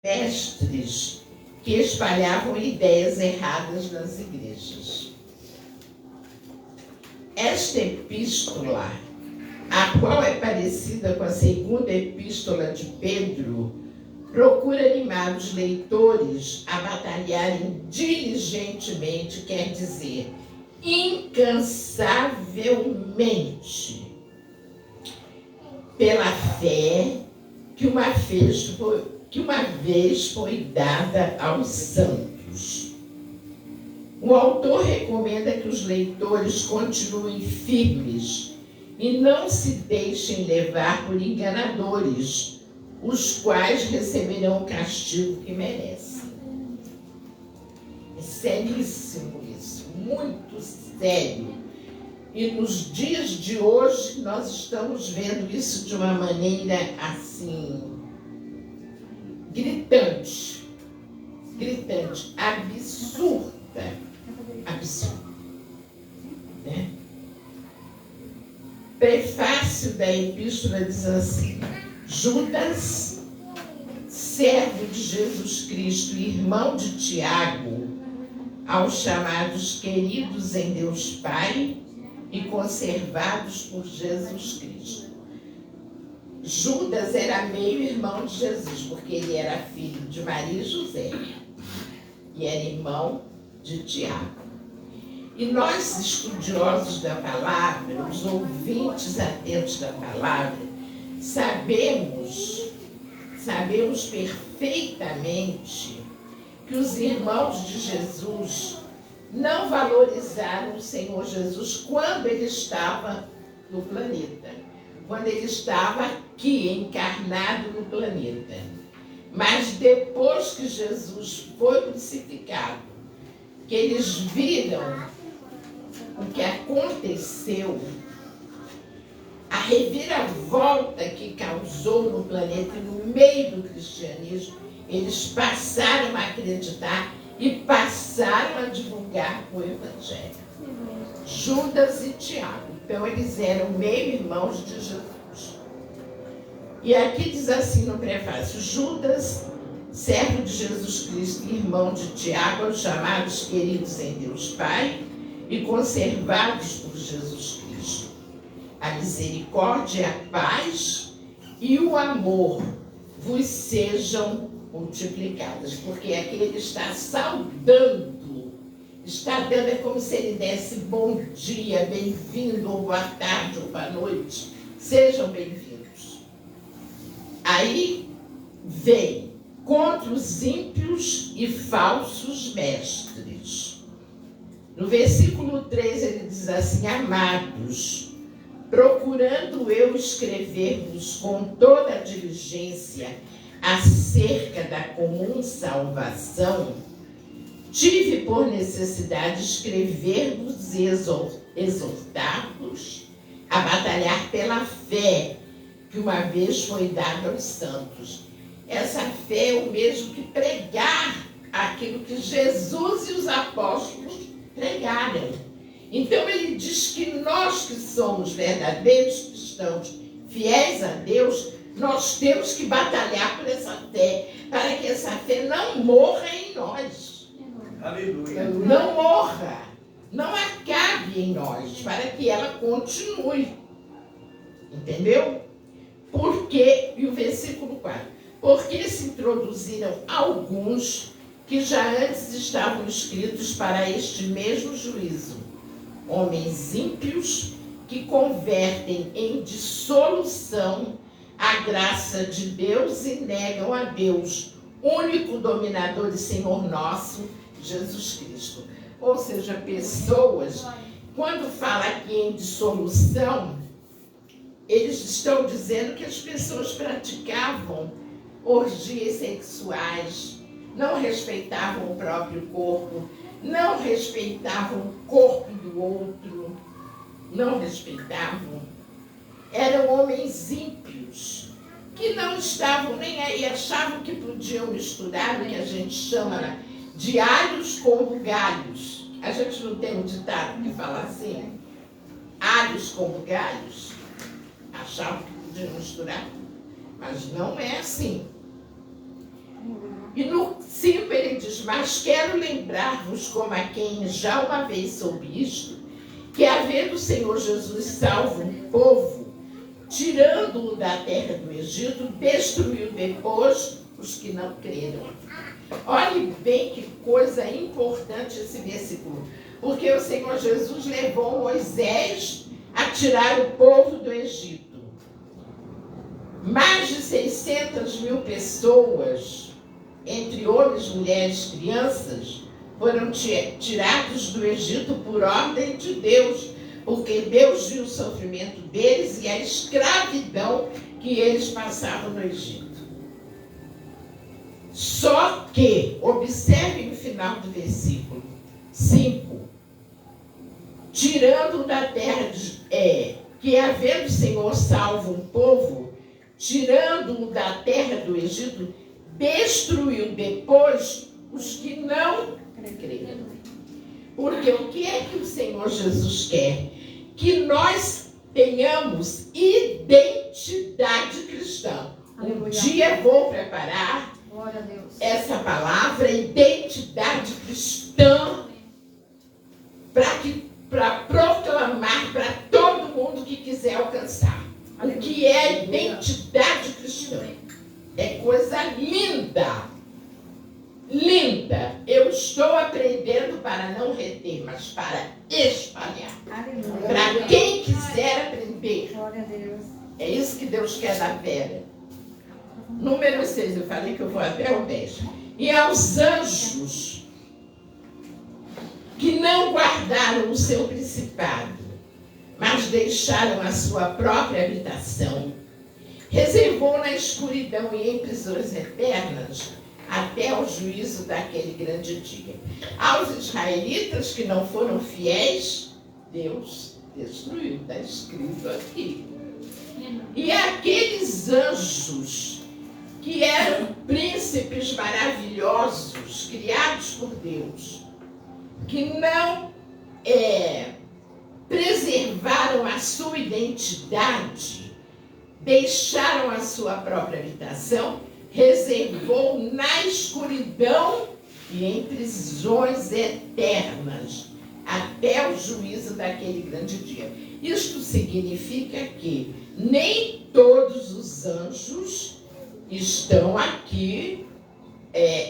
mestres que espalhavam ideias erradas nas igrejas. Esta epístola, a qual é parecida com a segunda epístola de Pedro, procura animar os leitores a batalharem diligentemente, quer dizer, incansavelmente, pela fé que uma vez foi dada aos santos. O autor recomenda que os leitores continuem firmes e não se deixem levar por enganadores, os quais receberão o castigo que merecem. É seríssimo isso, muito sério. E nos dias de hoje nós estamos vendo isso de uma maneira assim, gritante, absurda, né? Prefácio da epístola diz assim: Judas, servo de Jesus Cristo e irmão de Tiago, aos chamados queridos em Deus Pai e conservados por Jesus Cristo. Judas era meio-irmão de Jesus, porque ele era filho de Maria e José e era irmão de Tiago. E nós, estudiosos da palavra, os ouvintes atentos da palavra, sabemos perfeitamente que os irmãos de Jesus não valorizaram o Senhor Jesus quando ele estava no planeta, quando ele estava aqui, encarnado no planeta. Mas depois que Jesus foi crucificado, que eles viram o que aconteceu, a reviravolta que causou no planeta e no meio do cristianismo, eles passaram a acreditar e passaram a divulgar o Evangelho. Judas e Tiago. Então, eles eram meio-irmãos de Jesus. E aqui diz assim no prefácio: Judas, servo de Jesus Cristo e irmão de Tiago, aos chamados queridos em Deus Pai e conservados por Jesus Cristo. A misericórdia, a paz e o amor vos sejam multiplicadas, porque aqui ele está saudando, está dando, é como se ele desse bom dia, bem-vindo, ou boa tarde, ou boa noite, sejam bem-vindos. Aí vem contra os ímpios e falsos mestres. No versículo 3 ele diz assim: amados, procurando eu escrever-vos com toda a diligência acerca da comum salvação, tive por necessidade escrever-vos e exortar-vos a batalhar pela fé que uma vez foi dada aos santos. Essa fé é o mesmo que pregar aquilo que Jesus e os apóstolos pregaram. Então ele diz que nós que somos verdadeiros cristãos, fiéis a Deus, nós temos que batalhar por essa fé, para que essa fé não morra em nós. Aleluia. Não morra, não acabe em nós, para que ela continue. Entendeu? Porque, e o versículo 4, porque se introduziram alguns que já antes estavam escritos para este mesmo juízo, homens ímpios que convertem em dissolução a graça de Deus e negam a Deus, único dominador e Senhor nosso, Jesus Cristo. Ou seja, pessoas, quando fala aqui em dissolução, eles estão dizendo que as pessoas praticavam orgias sexuais, não respeitavam o próprio corpo, não respeitavam o corpo do outro, não respeitavam. Eram homens ímpios, que não estavam nem aí, achavam que podiam misturar o que a gente chama de alhos com bugalhos. A gente não tem um ditado que fala assim? Alhos com bugalhos. Achavam que podiam misturar, mas não é assim. 5 ele diz: mas quero lembrar-vos, como a quem já uma vez soube isto, que havendo o Senhor Jesus salvo um povo, tirando-o da terra do Egito, destruiu depois os que não creram. Olhe bem que coisa importante esse versículo, porque o Senhor Jesus levou Moisés a tirar o povo do Egito. Mais de 600 mil pessoas, entre homens, mulheres, crianças, foram tirados do Egito por ordem de Deus, porque Deus viu o sofrimento deles e a escravidão que eles passavam no Egito. Só que, observe no final do versículo 5, tirando da terra, que havendo o Senhor salvo um povo, tirando-o da terra do Egito, destruiu depois os que não creram. Porque o que é que o Senhor Jesus quer? Que nós tenhamos identidade cristã. Um dia vou preparar essa palavra, identidade cristã, para proclamar para todo mundo que quiser alcançar. O que é identidade cristã? É coisa linda. Linda. Eu estou aprendendo para não reter, mas para espalhar. Para quem quiser aprender. É isso que Deus quer da Vera. Número 6, eu falei que eu vou até o 10. E aos anjos que não guardaram o seu principado, mas deixaram a sua própria habitação, reservou na escuridão e em prisões eternas até o juízo daquele grande dia. Aos israelitas que não foram fiéis, Deus destruiu, está escrito aqui. E aqueles anjos que eram príncipes maravilhosos, criados por Deus, que não preservaram a sua identidade, deixaram a sua própria habitação, reservou na escuridão e em prisões eternas, até o juízo daquele grande dia. Isto significa que nem todos os anjos estão aqui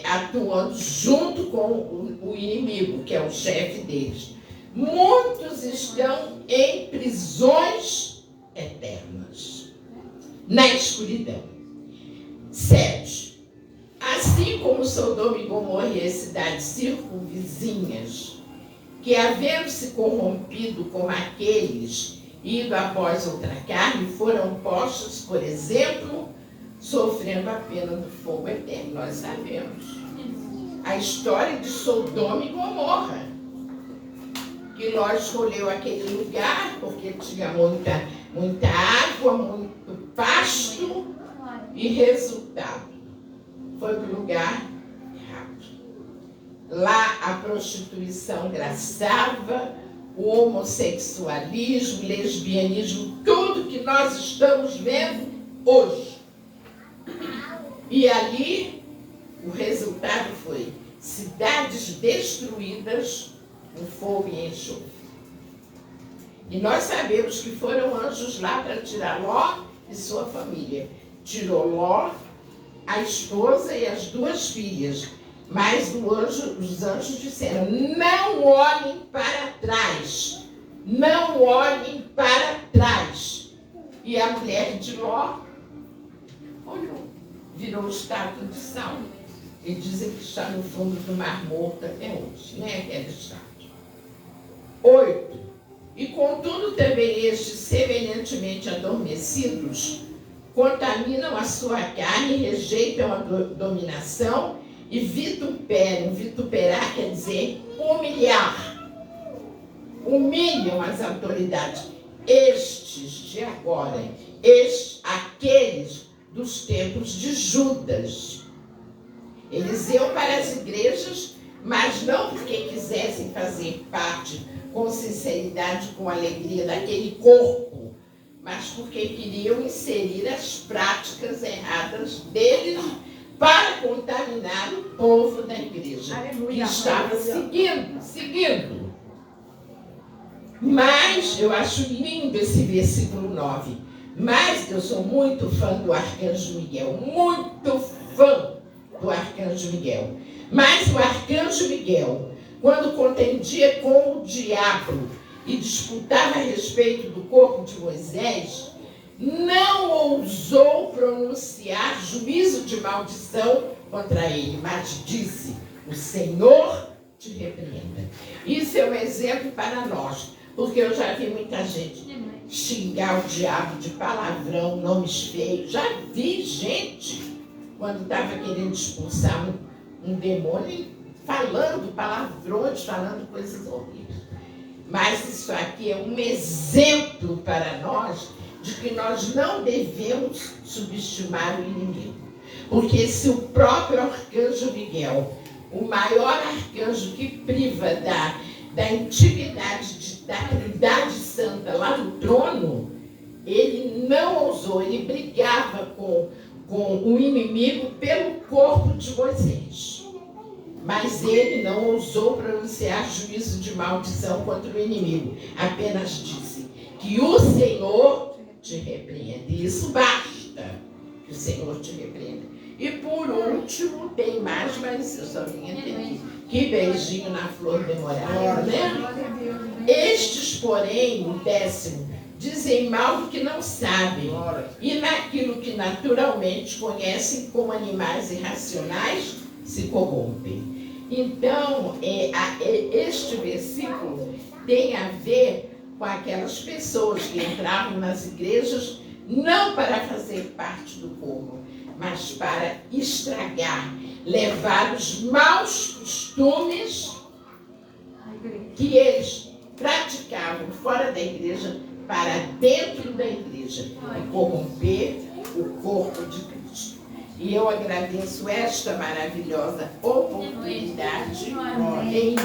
atuando junto com o inimigo, que é o chefe deles. Muitos estão em prisões eternas, na escuridão. 7. Assim como Sodoma e Gomorra e as cidades circunvizinhas, que havendo-se corrompido como aqueles, ido após outra carne, foram postos, por exemplo, sofrendo a pena do fogo eterno. Nós sabemos a história de Sodoma e Gomorra, que Ló escolheu aquele lugar porque tinha muita água, muito pasto, e resultado, foi para o lugar errado. Lá a prostituição graçava, o homossexualismo, o lesbianismo, tudo que nós estamos vendo hoje. E ali o resultado foi cidades destruídas com fogo e enxofre. E nós sabemos que foram anjos lá para tirar Ló e sua família. Tirou Ló, a esposa e as 2 filhas. Mas os anjos disseram: não olhem para trás. Não olhem para trás. E a mulher de Ló olhou, virou estátua de sal. E dizem que está no fundo do Mar Morto até hoje, né? Aquela estátua. 8. E contudo também estes, semelhantemente adormecidos, contaminam a sua carne, rejeitam a dominação e vituperam. Vituperar quer dizer humilhar. Humilham as autoridades. Estes de agora, aqueles dos tempos de Judas. Eles iam para as igrejas, mas não porque quisessem fazer parte com sinceridade, com alegria daquele corpo, mas porque queriam inserir as práticas erradas deles para contaminar o povo da igreja, Aleluia, que estava aleluia. seguindo. Mas eu acho lindo esse versículo 9. Mas eu sou muito fã do arcanjo Miguel, muito fã do arcanjo Miguel. Mas o arcanjo Miguel, quando contendia com o diabo e disputava a respeito do corpo de Moisés, não ousou pronunciar juízo de maldição contra ele, mas disse: o Senhor te repreenda. Isso é um exemplo para nós, porque eu já vi muita gente xingar o diabo de palavrão, nomes feios. Já vi gente, quando estava querendo expulsar um demônio, falando palavrões, falando coisas horríveis. Mas isso aqui é um exemplo para nós de que nós não devemos subestimar o inimigo. Porque se o próprio arcanjo Miguel, o maior arcanjo que priva da intimidade da Trindade Santa lá no trono, ele não ousou, ele brigava com o inimigo pelo corpo de Moisés. Mas ele não ousou pronunciar juízo de maldição contra o inimigo. Apenas disse que o Senhor te repreenda. E isso basta, que o Senhor te repreenda. E por último, tem mais, mas eu só vim entender. Que beijinho na flor demorada, né? Estes, porém, o 10º, dizem mal do que não sabem, e naquilo que naturalmente conhecem como animais irracionais, se corrompem. Então, este versículo tem a ver com aquelas pessoas que entravam nas igrejas não para fazer parte do povo, mas para estragar, levar os maus costumes que eles praticavam fora da igreja para dentro da igreja e corromper o corpo de Cristo. E eu agradeço esta maravilhosa oportunidade em nome de Jesus.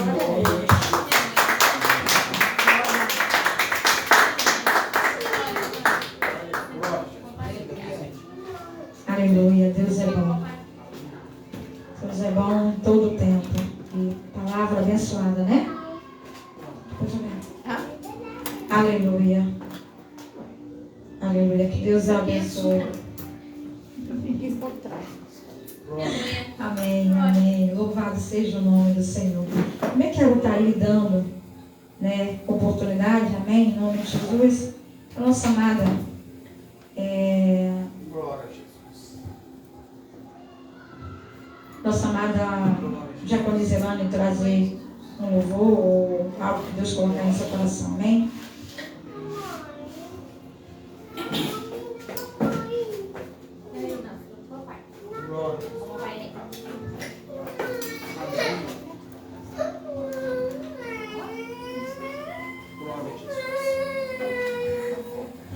Aleluia, Deus é bom. Deus é bom em todo o tempo. E palavra abençoada, né? Aleluia. Aleluia, que Deus abençoe. Amém, amém. Louvado seja o nome do Senhor. Como é que ela está aí dando, né, oportunidade, amém, em nome de Jesus? A nossa amada Diaconisa trazer um louvor ou algo que Deus colocar em seu coração, amém?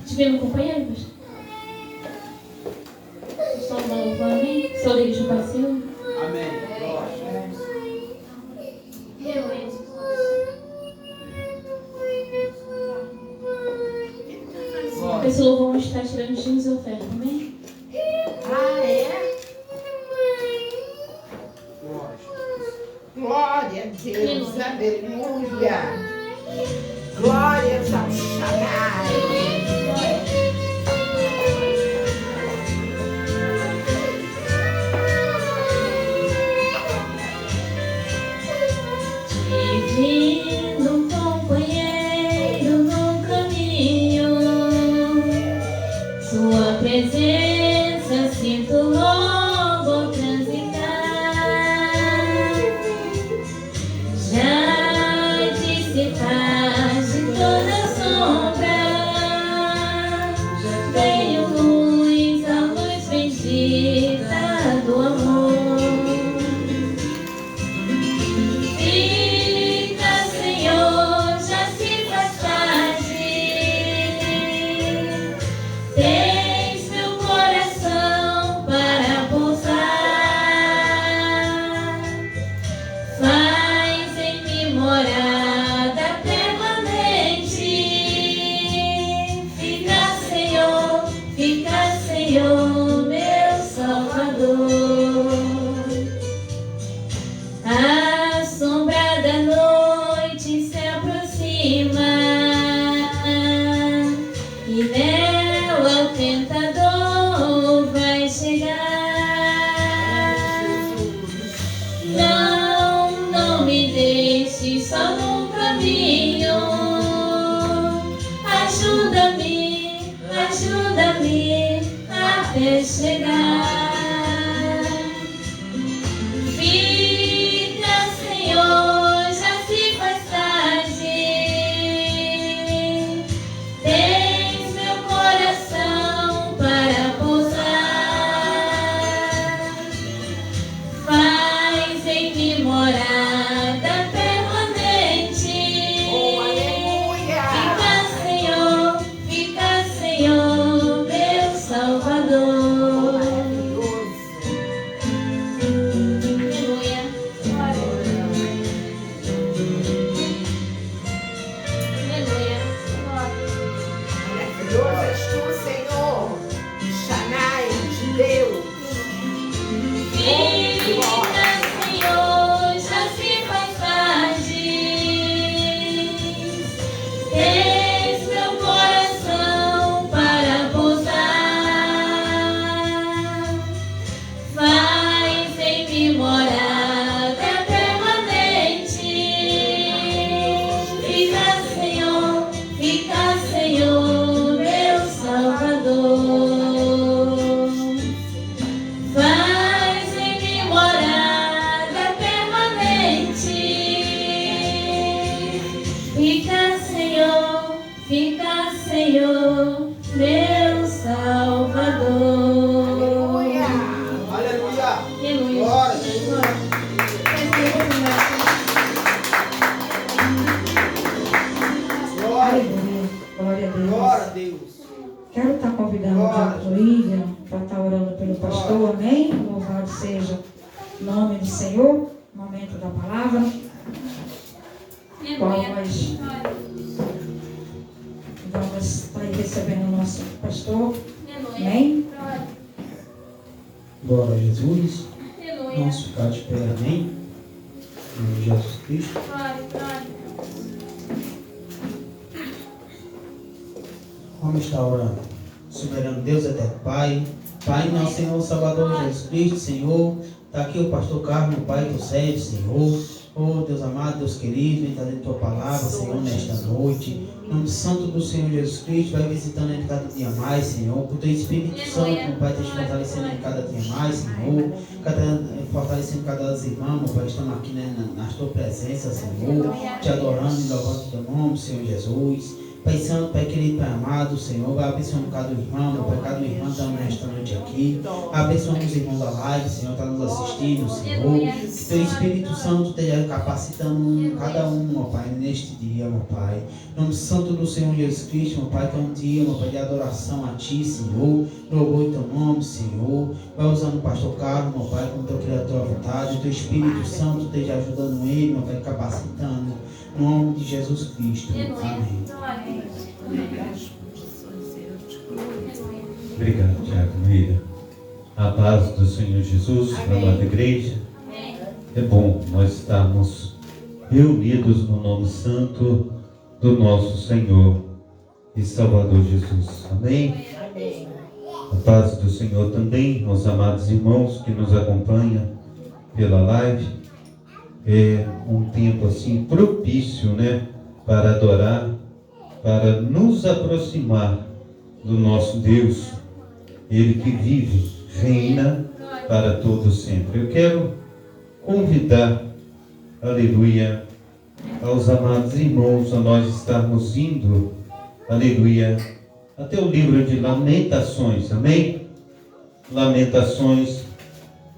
Tivemos companheiros? O som da louvor, amém? Sou da igreja Pai Senhor. Amém. Esse louvor vamos estar tirando os dízimos e oferta, amém? Ah, é? Glória a Deus, aleluia. Glórias ao Shaddai. Divino companheiro no caminho, sua presença sinto logo transitar. Já dissipaste toda sombra seja o nome do Senhor, momento da palavra, qual nós vamos estar aí recebendo o nosso pastor. Amém? Glória a Jesus. Vamos ficar de pé, amém? Em nome de Jesus Cristo. Vamos estar orando. Soberano Deus, eterno Pai. Pai, nosso Senhor, Salvador Jesus Cristo, Senhor. Está aqui o pastor Carlos, Pai, tu serve, Senhor. Oh, Deus amado, Deus querido, vem trazer tua palavra, Senhor, nesta noite. Em nome santo do Senhor Jesus Cristo, vai visitando ele cada dia mais, Senhor. Por teu Espírito Santo, meu Pai, esteja fortalecendo ele cada dia mais, Senhor. Fortalecendo cada irmã, meu Pai, estamos aqui, né, na tua presença, Senhor. Te adorando e louvando o teu nome, Senhor Jesus. Pai Santo, Pai querido, Pai amado, Senhor, vai abençoando cada irmão, meu Pai, cada irmã estamos nesta noite aqui. Abençoando os irmãos da live, Senhor, está nos assistindo, Senhor. Que teu Espírito Santo esteja capacitando cada um, meu Pai, neste dia, meu Pai. Em nome santo do Senhor Jesus Cristo, meu Pai, que é um dia, meu Pai, de adoração a Ti, Senhor. Louvor o Teu nome, Senhor. Vai usando o pastor Carlos, meu Pai, como Teu criatura à vontade. O Teu Espírito Santo esteja ajudando ele, meu Pai, capacitando. Em nome de Jesus Cristo. Amém. Obrigado, Tiago Meira. A paz do Senhor Jesus, amada igreja. É bom nós estarmos reunidos no nome santo do nosso Senhor e Salvador Jesus. Amém? A paz do Senhor também aos amados irmãos que nos acompanham pela live. É um tempo assim propício, né, para adorar, para nos aproximar do nosso Deus, Ele que vive, reina para todo sempre. Eu quero convidar, aleluia, aos amados irmãos a nós estarmos indo, aleluia, até o livro de Lamentações, amém? Lamentações,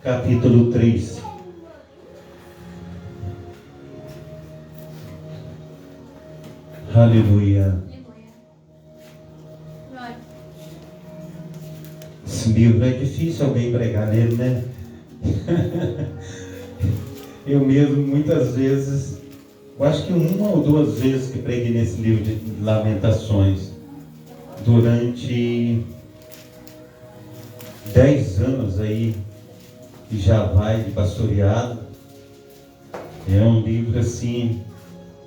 capítulo 3. Aleluia. Esse livro é difícil alguém pregar nele, né? Eu mesmo, muitas vezes, eu acho que uma ou duas vezes que preguei nesse livro de Lamentações, durante 10 anos aí, que já vai de pastoreado. É um livro assim,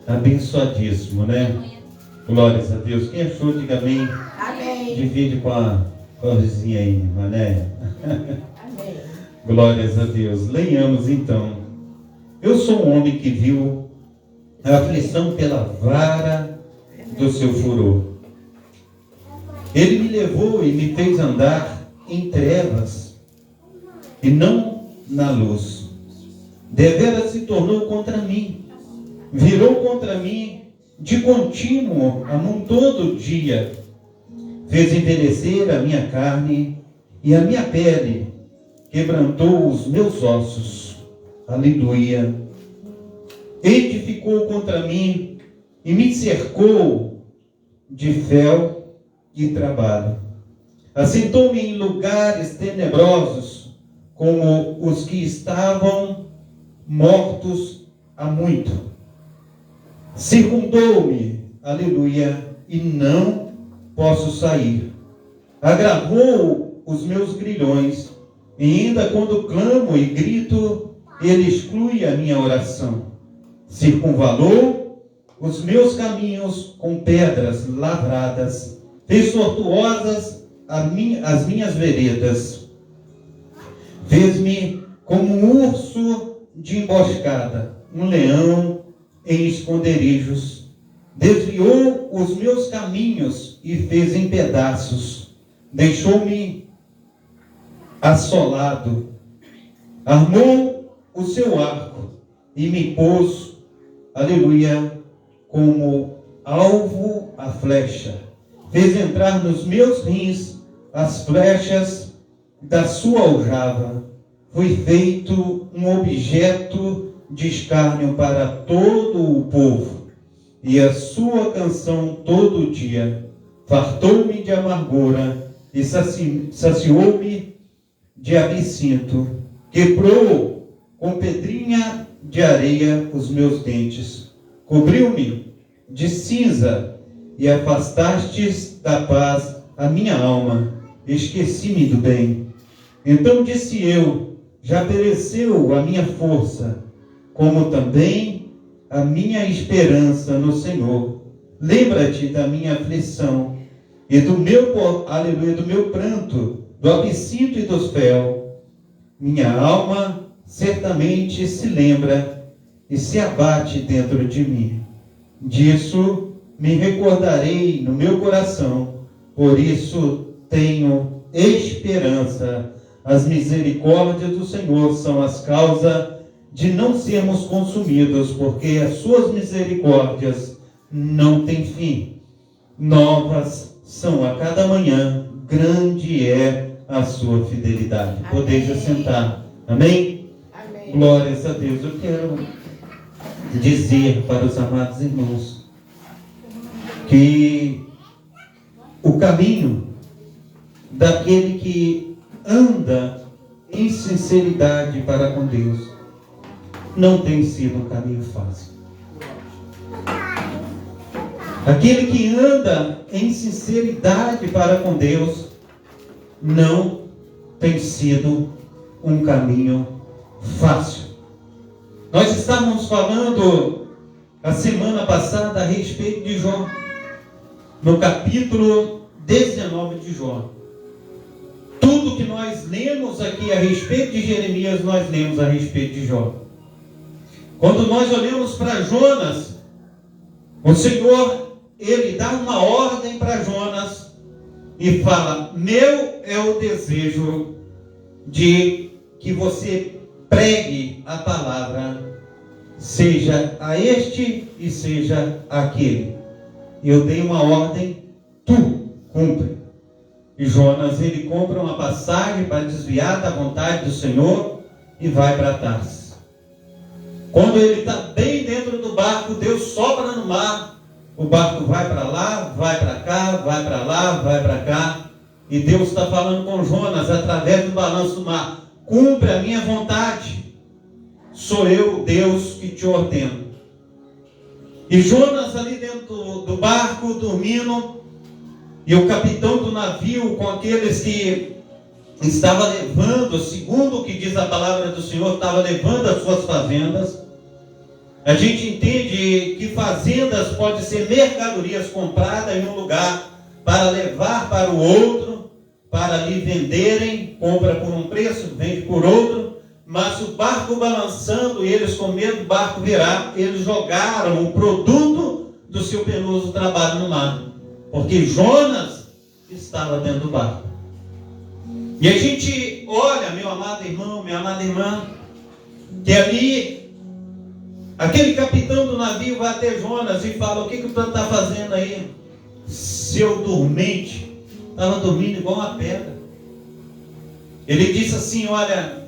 abençoadíssimo, né? Glórias a Deus. Quem achou, diga amém. Amém. Divide com a vizinha aí, né? Amém. Glórias a Deus. Leiamos então. Eu sou um homem que viu a aflição pela vara do seu furor. Ele me levou e me fez andar em trevas e não na luz. Deveras se tornou contra mim. Virou contra mim de contínuo, a mão todo dia. Fez envelhecer a minha carne e a minha pele, quebrantou os meus ossos. Aleluia. Edificou contra mim e me cercou de fel e trabalho. Assentou-me em lugares tenebrosos, como os que estavam mortos há muito. Circundou-me, aleluia, e não posso sair. Agravou os meus grilhões, e ainda quando clamo e grito, ele exclui a minha oração. Circunvalou os meus caminhos com pedras lavradas, fez tortuosas as minhas veredas. Fez-me como um urso de emboscada, um leão em esconderijos. Desviou os meus caminhos e fez em pedaços. Deixou-me assolado. Armou o seu arco e me pôs, aleluia, como alvo a flecha. Fez entrar nos meus rins as flechas da sua aljava. Fui feito um objeto de escárnio para todo o povo, e a sua canção todo dia. Fartou-me de amargura e saciou-me de absinto. quebrou com pedrinha de areia os meus dentes, cobriu-me de cinza e afastastes da paz a minha alma, esqueci-me do bem. Então disse eu, já pereceu a minha força, como também a minha esperança no Senhor. Lembra-te da minha aflição e do meu, aleluia, do meu pranto, do absinto e dos fel. Minha alma certamente se lembra e se abate dentro de mim. Disso me recordarei no meu coração, por isso tenho esperança. As misericórdias do Senhor são as causas de não sermos consumidos, porque as suas misericórdias não têm fim. Novas são a cada manhã, grande é a sua fidelidade. Amém. Podeis assentar. Amém? Amém. Glórias a Deus. Eu quero dizer para os amados irmãos que o caminho daquele que anda em sinceridade para com Deus não tem sido um caminho fácil. Aquele que anda em sinceridade para com Deus não tem sido um caminho fácil. Nós estávamos falando a semana passada a respeito de Jó, no capítulo 19 de Jó. Tudo que nós lemos aqui a respeito de Jeremias, nós lemos a respeito de Jó. Quando nós olhamos para Jonas, o Senhor, Ele dá uma ordem para Jonas e fala: meu é o desejo de que você pregue a palavra, seja a este e seja aquele. Eu dei uma ordem, tu cumpre. E Jonas, ele compra uma passagem para desviar da vontade do Senhor e vai para Tarsis. Quando ele está bem dentro do barco, Deus sopra no mar, o barco vai para lá, vai para cá, vai para lá, vai para cá, e Deus está falando com Jonas através do balanço do mar: cumpre a minha vontade, sou eu, Deus, que te ordeno. E Jonas ali dentro do barco, dormindo, e o capitão do navio, com aqueles que estava levando, segundo o que diz a palavra do Senhor, estava levando as suas fazendas. A gente entende que fazendas pode ser mercadorias compradas em um lugar para levar para o outro, para ali venderem, compra por um preço, vende por outro, mas o barco balançando e eles com medo do barco virar, eles jogaram o produto do seu penoso trabalho no mar, porque Jonas estava dentro do barco. E a gente olha, meu amado irmão, minha amada irmã, que ali aquele capitão do navio vai até Jonas e fala: o que tu está fazendo aí, seu dormente? Estava dormindo igual uma pedra. Ele disse assim: olha,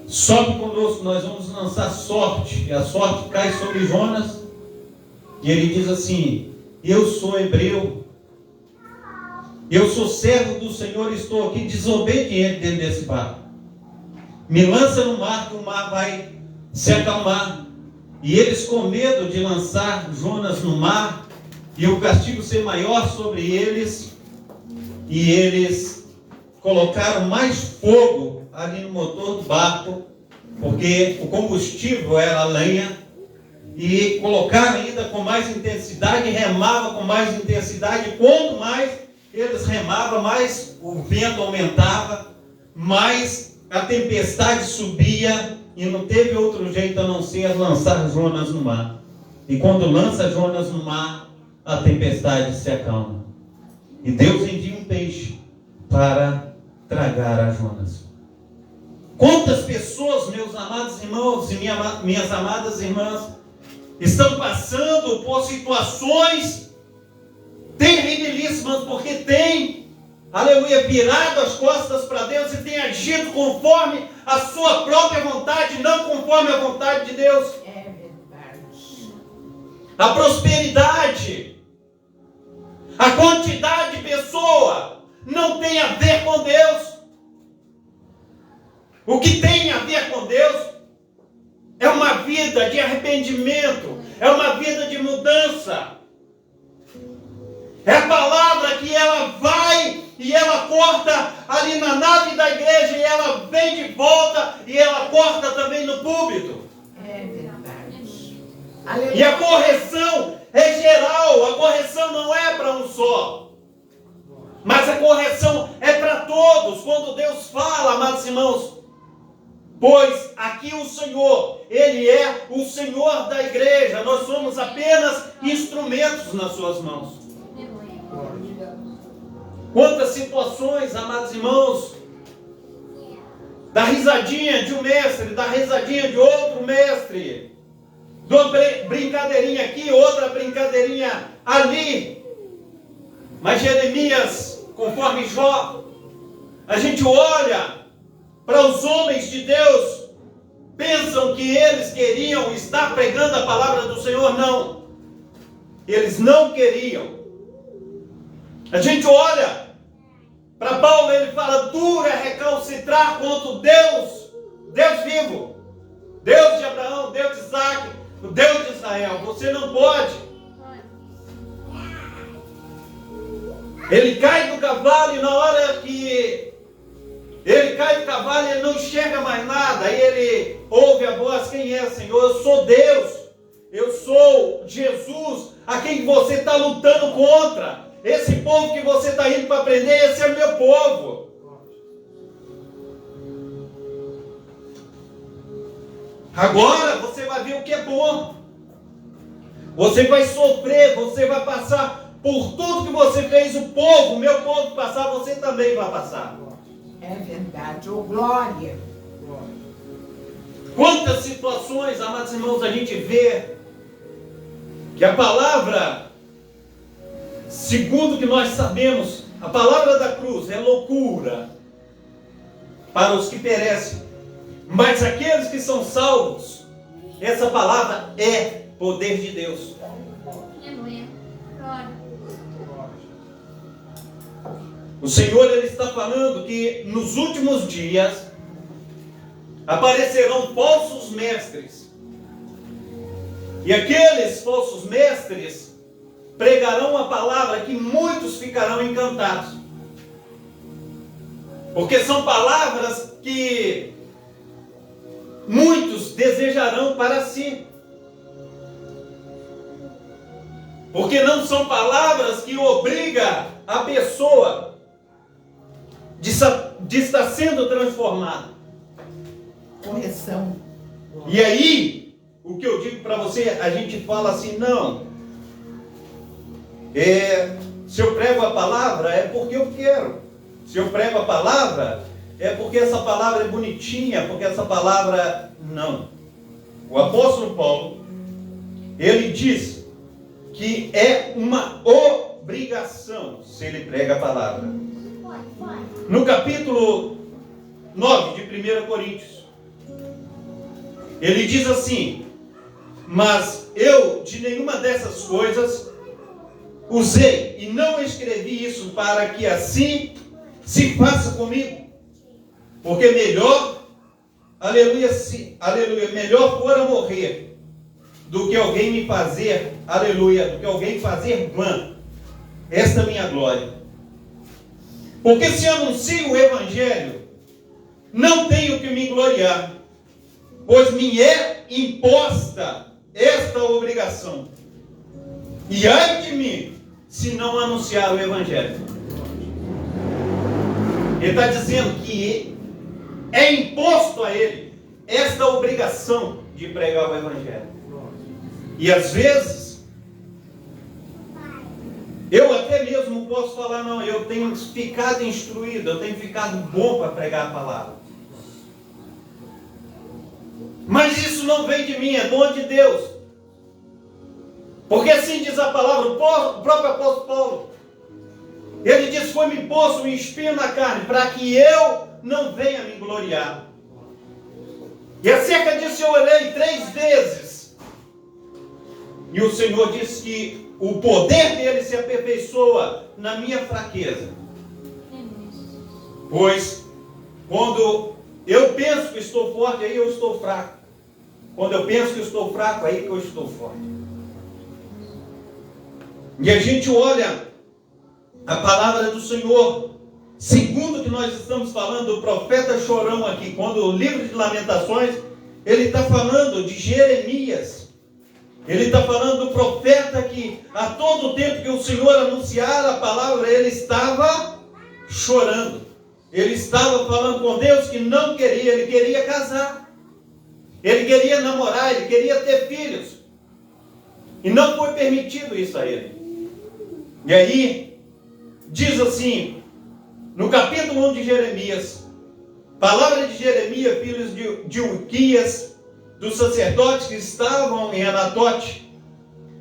sobe conosco, nós vamos lançar sorte. E a sorte cai sobre Jonas. E ele diz assim: eu sou hebreu, eu sou servo do Senhor, estou aqui desobediente dentro desse barco. Me lança no mar, que o mar vai se acalmar. E eles, com medo de lançar Jonas no mar e o castigo ser maior sobre eles, e eles colocaram mais fogo ali no motor do barco, porque o combustível era a lenha, e colocaram ainda com mais intensidade, remava com mais intensidade. Quanto mais eles remavam, mais o vento aumentava, mais a tempestade subia, e não teve outro jeito a não ser lançar Jonas no mar. E quando lança Jonas no mar, a tempestade se acalma. E Deus envia um peixe para tragar a Jonas. Quantas pessoas, meus amados irmãos e minhas amadas irmãs, estão passando por situações terribilíssimas, porque tem, aleluia, virado as costas para Deus e tem agido conforme a sua própria vontade, não conforme a vontade de Deus. É verdade. A prosperidade, a quantidade de pessoa não tem a ver com Deus. O que tem a ver com Deus é uma vida de arrependimento, é uma vida de mudança. É a palavra que ela vai e ela corta ali na nave da igreja e ela vem de volta e ela corta também no púlpito. É verdade. E a correção é geral, a correção não é para um só. Mas a correção é para todos. Quando Deus fala, amados irmãos, pois aqui o Senhor, Ele é o Senhor da igreja. Nós somos apenas instrumentos nas suas mãos. Quantas situações, amados irmãos, da risadinha de um mestre, da risadinha de outro mestre, de uma brincadeirinha aqui, outra brincadeirinha ali. Mas Jeremias, conforme Jó, a gente olha para os homens de Deus, pensam que eles queriam estar pregando a palavra do Senhor. Não, eles não queriam. A gente olha para Paulo, ele fala: duro é recalcitrar contra o Deus vivo, Deus de Abraão, Deus de Isaac, o Deus de Israel. Você não pode. Ele cai do cavalo e na hora que ele cai do cavalo, ele não enxerga mais nada. Aí ele ouve a voz: quem é, Senhor? Eu sou Deus, eu sou Jesus, a quem você está lutando contra. Esse povo que você está indo para prender, esse é o meu povo. Agora você vai ver o que é bom. Você vai sofrer, você vai passar por tudo que você fez o povo, meu povo passar, você também vai passar. É verdade, ô glória. Quantas situações, amados irmãos, a gente vê que a palavra, segundo que nós sabemos, a palavra da cruz é loucura para os que perecem, mas aqueles que são salvos, essa palavra é poder de Deus. O Senhor, Ele está falando que nos últimos dias aparecerão falsos mestres, e aqueles falsos mestres pregarão a palavra que muitos ficarão encantados, porque são palavras que muitos desejarão para si, porque não são palavras que obrigam a pessoa de estar sendo transformada. Correção. E aí, o que eu digo para você, a gente fala assim: não, se eu prego a palavra é porque eu quero, se eu prego a palavra é porque essa palavra é bonitinha, porque essa palavra... Não. O apóstolo Paulo, ele diz que é uma obrigação se ele prega a palavra. No capítulo 9 de 1 Coríntios, ele diz assim: mas eu de nenhuma dessas coisas usei e não escrevi isso para que assim se faça comigo, porque melhor, aleluia, melhor fora morrer do que alguém me fazer, aleluia, do que alguém fazer vã esta minha glória. Porque se anuncio o evangelho, não tenho que me gloriar, pois me é imposta esta obrigação. E ai de mim, se não anunciar o evangelho. Ele está dizendo que é imposto a ele esta obrigação de pregar o evangelho. E às vezes, eu até mesmo posso falar: não, eu tenho ficado instruído, eu tenho ficado bom para pregar a palavra. Mas isso não vem de mim, é dom de Deus. Porque assim diz a palavra, o próprio apóstolo Paulo. Ele diz: foi-me posto um espinho na carne, para que eu não venha me gloriar. E acerca disso eu orei 3 vezes. E o Senhor disse que o poder dele se aperfeiçoa na minha fraqueza. Pois, quando eu penso que estou forte, aí eu estou fraco. Quando eu penso que estou fraco, aí que eu estou forte. E a gente olha a palavra do Senhor, segundo que nós estamos falando, do profeta chorão aqui, quando o livro de Lamentações, ele está falando de Jeremias. Ele está falando do profeta que a todo tempo que o Senhor anunciara a palavra, ele estava chorando. Ele estava falando com Deus que não queria, ele queria casar. Ele queria namorar, ele queria ter filhos. E não foi permitido isso a ele. E aí, diz assim, no capítulo 1 de Jeremias, palavra de Jeremias, filhos de Uquias, dos sacerdotes que estavam em Anatote,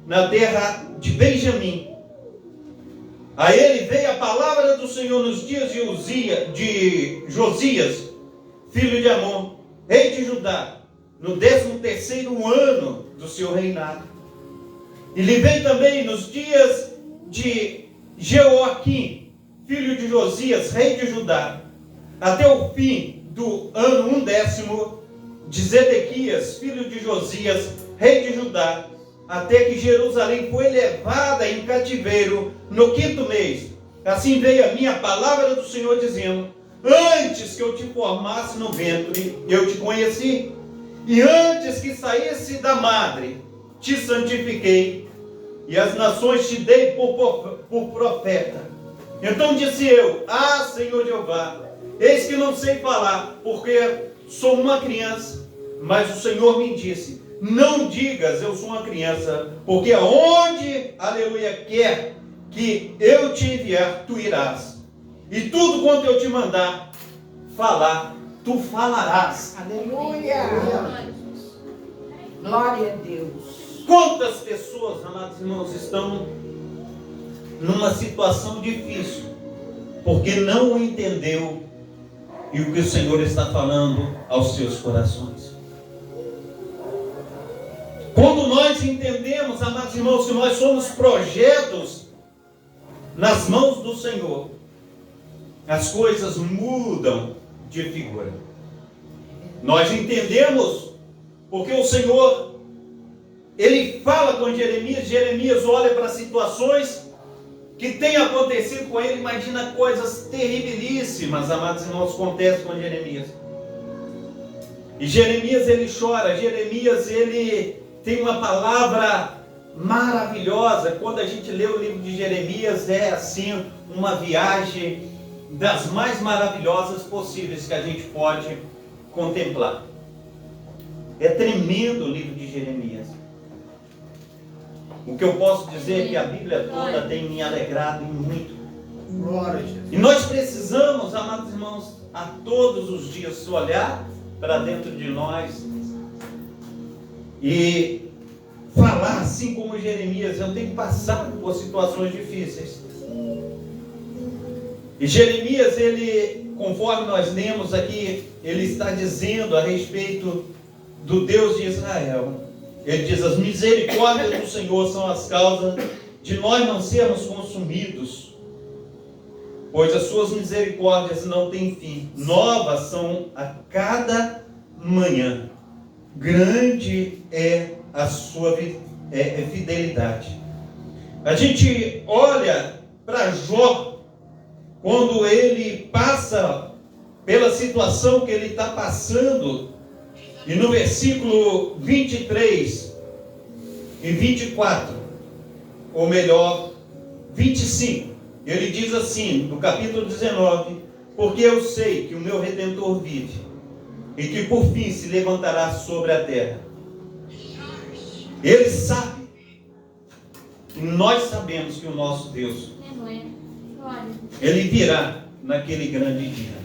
na terra de Benjamim. A ele veio a palavra do Senhor nos dias de Josias, filho de Amon, rei de Judá, no 13º ano do seu reinado. E lhe veio também nos dias de Jeoaquim, filho de Josias, rei de Judá, até o fim do ano 10º de Zedequias, filho de Josias, rei de Judá, até que Jerusalém foi levada em cativeiro no 5º mês. Assim veio a minha palavra do Senhor dizendo: antes que eu te formasse no ventre, eu te conheci, e antes que saísse da madre, te santifiquei, e as nações te dei por profeta. Então disse eu: ah, Senhor Jeová, eis que não sei falar, porque sou uma criança. Mas o Senhor me disse: não digas eu sou uma criança, porque aonde, aleluia, quer que eu te enviar, tu irás. E tudo quanto eu te mandar falar, tu falarás. Aleluia! Glória a Deus. Quantas pessoas, amados irmãos, estão numa situação difícil, porque não entendeu e o que o Senhor está falando aos seus corações. Quando nós entendemos, amados irmãos, que nós somos projetos nas mãos do Senhor, as coisas mudam de figura. Nós entendemos porque o Senhor, ele fala com Jeremias. Jeremias olha para situações que têm acontecido com ele. Imagina coisas terribilíssimas, amados irmãos, acontecem com Jeremias. E Jeremias, ele chora. Jeremias, ele tem uma palavra maravilhosa. Quando a gente lê o livro de Jeremias, é assim, uma viagem das mais maravilhosas possíveis que a gente pode contemplar. É tremendo o livro de Jeremias. O que eu posso dizer é que a Bíblia toda tem me alegrado muito. Glória a Jesus. E nós precisamos, amados irmãos, a todos os dias olhar para dentro de nós e falar assim como Jeremias: eu tenho passado por situações difíceis. E Jeremias, ele, conforme nós lemos aqui, ele está dizendo a respeito do Deus de Israel. Ele diz: as misericórdias do Senhor são as causas de nós não sermos consumidos, pois as suas misericórdias não têm fim, novas são a cada manhã, grande é a sua fidelidade. A gente olha para Jó, quando ele passa pela situação que ele está passando, e no versículo 23 e 24, ou melhor, 25, ele diz assim, no capítulo 19: porque eu sei que o meu Redentor vive, e que por fim se levantará sobre a terra. Ele sabe, e nós sabemos que o nosso Deus, ele virá naquele grande dia.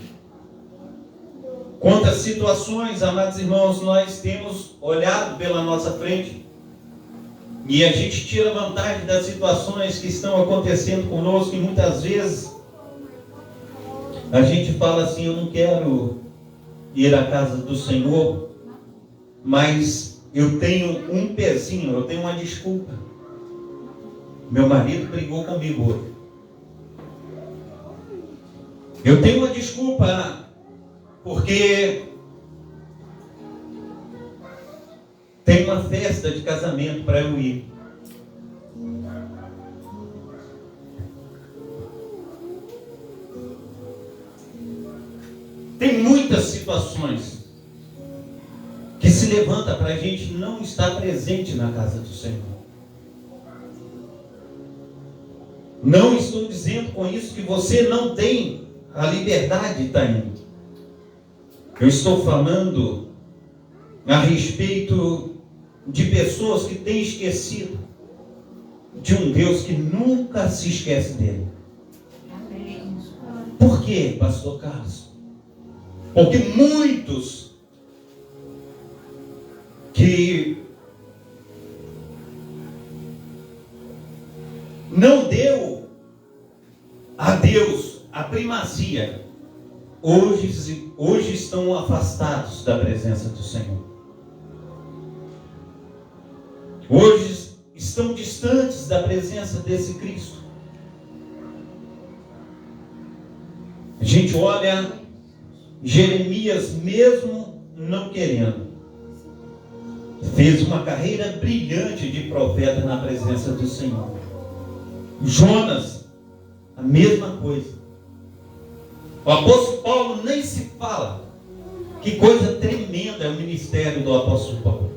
Quantas situações, amados irmãos, nós temos olhado pela nossa frente e a gente tira vantagem das situações que estão acontecendo conosco, e muitas vezes a gente fala assim: eu não quero ir à casa do Senhor, mas eu tenho um pezinho, eu tenho uma desculpa. Meu marido brigou comigo hoje. Eu tenho uma desculpa. porque tem uma festa de casamento para eu ir. Tem muitas situações que se levanta para a gente não estar presente na casa do Senhor. Não estou dizendo com isso que você não tem a liberdade de estar indo. Eu estou falando a respeito de pessoas que têm esquecido de um Deus que nunca se esquece dele. Por quê, pastor Carlos? Porque muitos que não deu a Deus a primazia, hoje estão afastados da presença do Senhor. Hoje estão distantes da presença desse Cristo. A gente olha Jeremias, mesmo não querendo, fez uma carreira brilhante de profeta na presença do Senhor. Jonas, a mesma coisa. O apóstolo Paulo nem se fala. Que coisa tremenda é o ministério do apóstolo Paulo.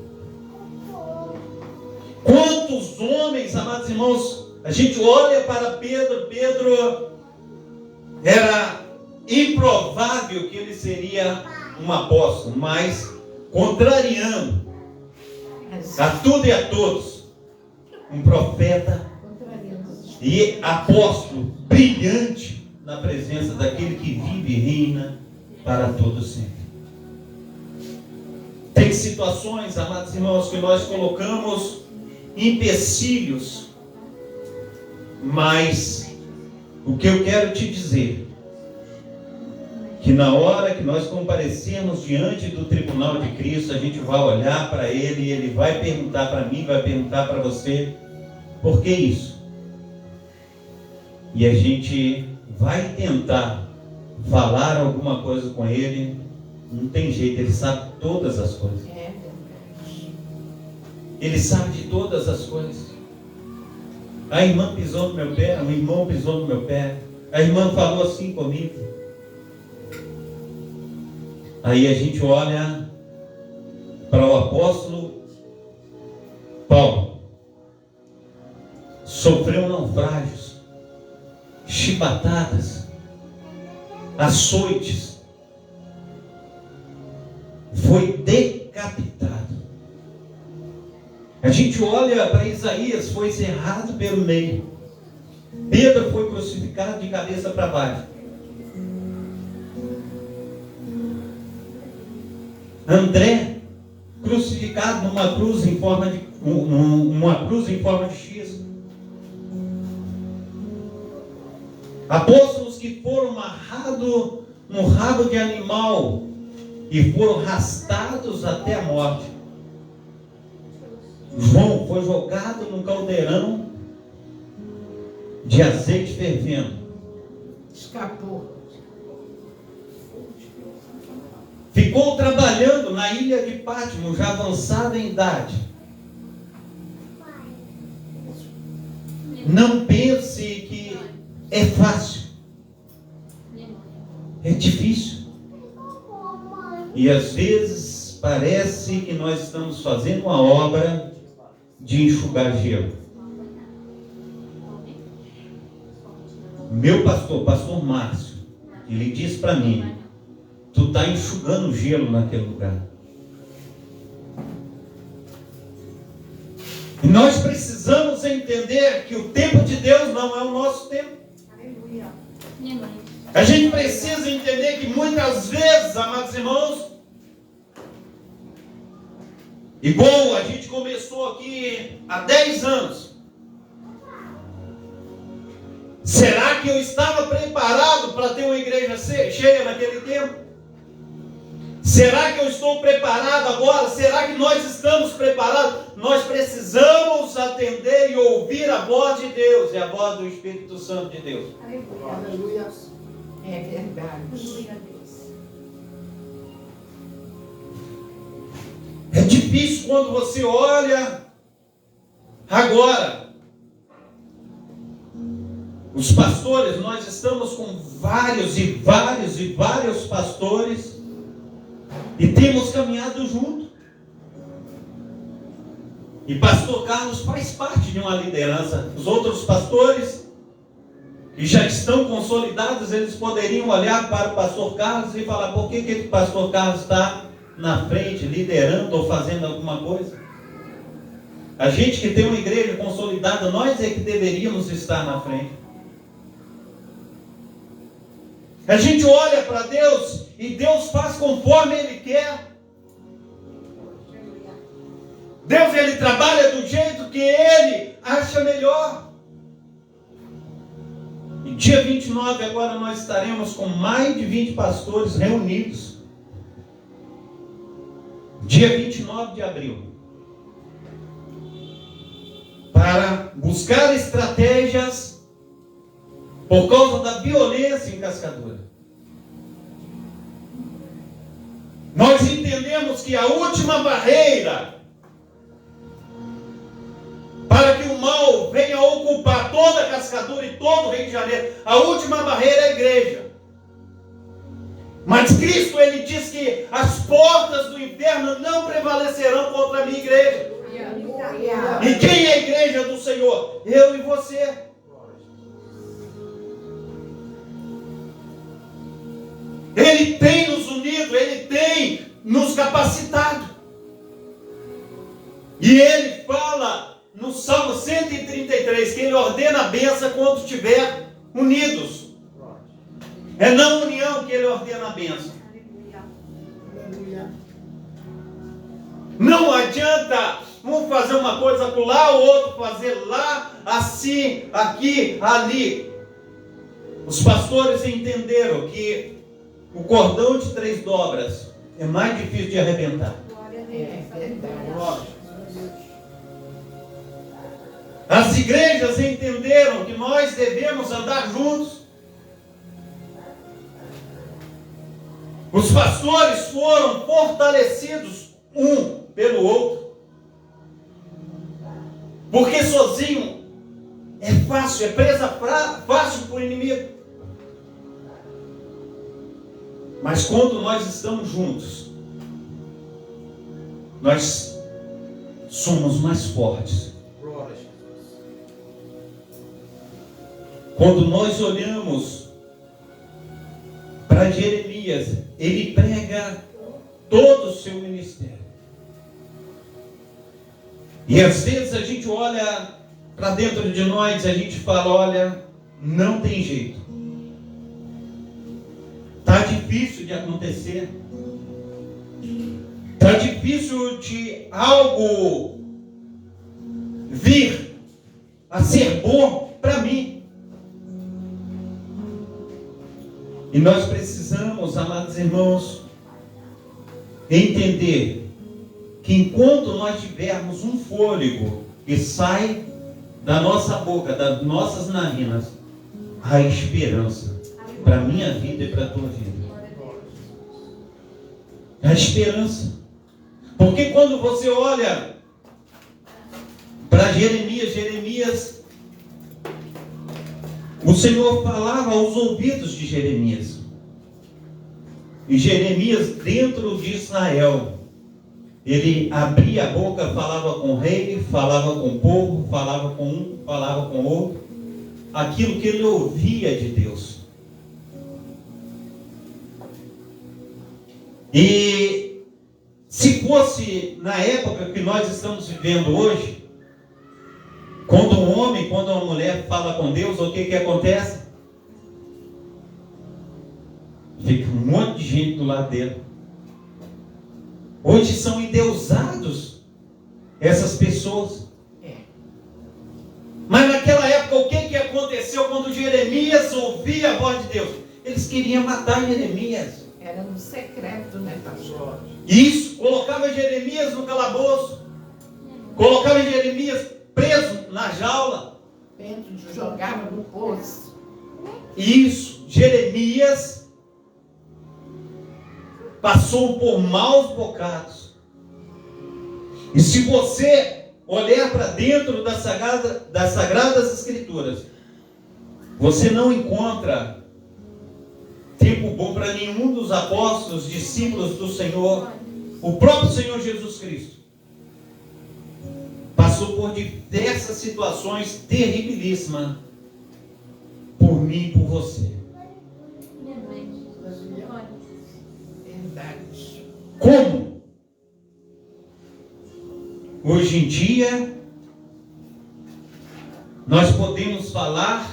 Quantos homens, amados irmãos, a gente olha para Pedro. Pedro era improvável que ele seria um apóstolo, mas contrariando a tudo e a todos, um profeta e apóstolo brilhante na presença daquele que vive e reina para todo sempre. Tem situações, amados irmãos, que nós colocamos empecilhos, mas o que eu quero te dizer, que na hora que nós comparecermos diante do tribunal de Cristo, a gente vai olhar para Ele e Ele vai perguntar para mim, vai perguntar para você, por que isso? E a gente vai tentar falar alguma coisa com Ele, não tem jeito, Ele sabe todas as coisas. Ele sabe de todas as coisas. A irmã pisou no meu pé, o irmão pisou no meu pé, a irmã falou assim comigo. Aí a gente olha para o apóstolo Paulo. Sofreu naufrágios, chibatadas, açoites, foi decapitado. A gente olha para Isaías, foi cerrado pelo meio. Pedro foi crucificado de cabeça para baixo. André, crucificado numa cruz em forma de uma cruz em forma de X. Apóstolos que foram amarrados no rabo de animal e foram arrastados até a morte. João foi jogado num caldeirão de azeite fervendo. Escapou. Ficou trabalhando na ilha de Pátmos, já avançado em idade. Não pense que é fácil. É difícil. E às vezes parece que nós estamos fazendo uma obra de enxugar gelo. Meu pastor Márcio, ele disse para mim: tu está enxugando gelo naquele lugar. E nós precisamos entender que o tempo de Deus não é o nosso tempo. Aleluia. A gente precisa entender que muitas vezes, amados irmãos, igual a gente começou aqui há 10 anos. Será que eu estava preparado para ter uma igreja cheia naquele tempo? Será que eu estou preparado agora? Será que nós estamos preparados? Nós precisamos atender e ouvir a voz de Deus e a voz do Espírito Santo de Deus. Aleluia. É verdade. É difícil quando você olha agora. Os pastores, nós estamos com vários pastores e temos caminhado junto. E pastor Carlos faz parte de uma liderança. Os outros pastores que já estão consolidados, eles poderiam olhar para o pastor Carlos e falar: por que o pastor Carlos está na frente, liderando ou fazendo alguma coisa? A gente que tem uma igreja consolidada, nós é que deveríamos estar na frente. A gente olha para Deus e Deus faz conforme Ele quer. Deus, Ele trabalha do jeito que Ele acha melhor. E dia 29 agora nós estaremos com mais de 20 pastores reunidos. Dia 29 de abril. Para buscar estratégias por causa da violência em Cascadura. Nós entendemos que a última barreira para que o mal venha ocupar toda a Cascadura e todo o Rio de Janeiro, a última barreira é a igreja. Mas Cristo, Ele diz que as portas do inferno não prevalecerão contra a minha igreja. E quem é a igreja do Senhor? Eu e você. Ele tem nos unido, Ele tem nos capacitado. E Ele fala no Salmo 133 que Ele ordena a bênção quando estiver unidos. É na união que Ele ordena a bênção. Não adianta um fazer uma coisa por lá, o outro fazer lá, assim, aqui, ali. Os pastores entenderam que o cordão de 3 dobras é mais difícil de arrebentar. As igrejas entenderam que nós devemos andar juntos. Os pastores foram fortalecidos um pelo outro. Porque sozinho é fácil, é presa fácil para o inimigo. Mas quando nós estamos juntos, nós somos mais fortes. Quando nós olhamos para Jeremias, ele prega todo o seu ministério. E às vezes a gente olha para dentro de nós e a gente fala: olha, não tem jeito. Está difícil de acontecer. Está difícil de algo vir a ser bom para mim. E nós precisamos, amados irmãos, entender que enquanto nós tivermos um fôlego que sai da nossa boca, das nossas narinas, há esperança para a minha vida e para a tua vida. Há esperança. Porque quando você olha para Jeremias, o Senhor falava aos ouvidos de Jeremias. E Jeremias, dentro de Israel, ele abria a boca, falava com o rei, falava com o povo, falava com um, falava com o outro, aquilo que ele ouvia de Deus. E se fosse na época que nós estamos vivendo hoje, quando um homem, quando uma mulher fala com Deus, o que acontece? Fica um monte de gente do lado dele. Hoje são endeusados essas pessoas. Mas naquela época, o que aconteceu quando Jeremias ouvia a voz de Deus? Eles queriam matar Jeremias. Era no secreto, né, pastor? Isso, colocava Jeremias no calabouço, colocava Jeremias preso na jaula. Dentro de jogava no poço. Isso, Jeremias passou por maus bocados. E se você olhar para dentro das Sagradas Escrituras, você não encontra tempo bom para nenhum dos apóstolos, discípulos do Senhor. O próprio Senhor Jesus Cristo passou por diversas situações terribilíssimas por mim e por você. Verdade. Como? Hoje em dia, nós podemos falar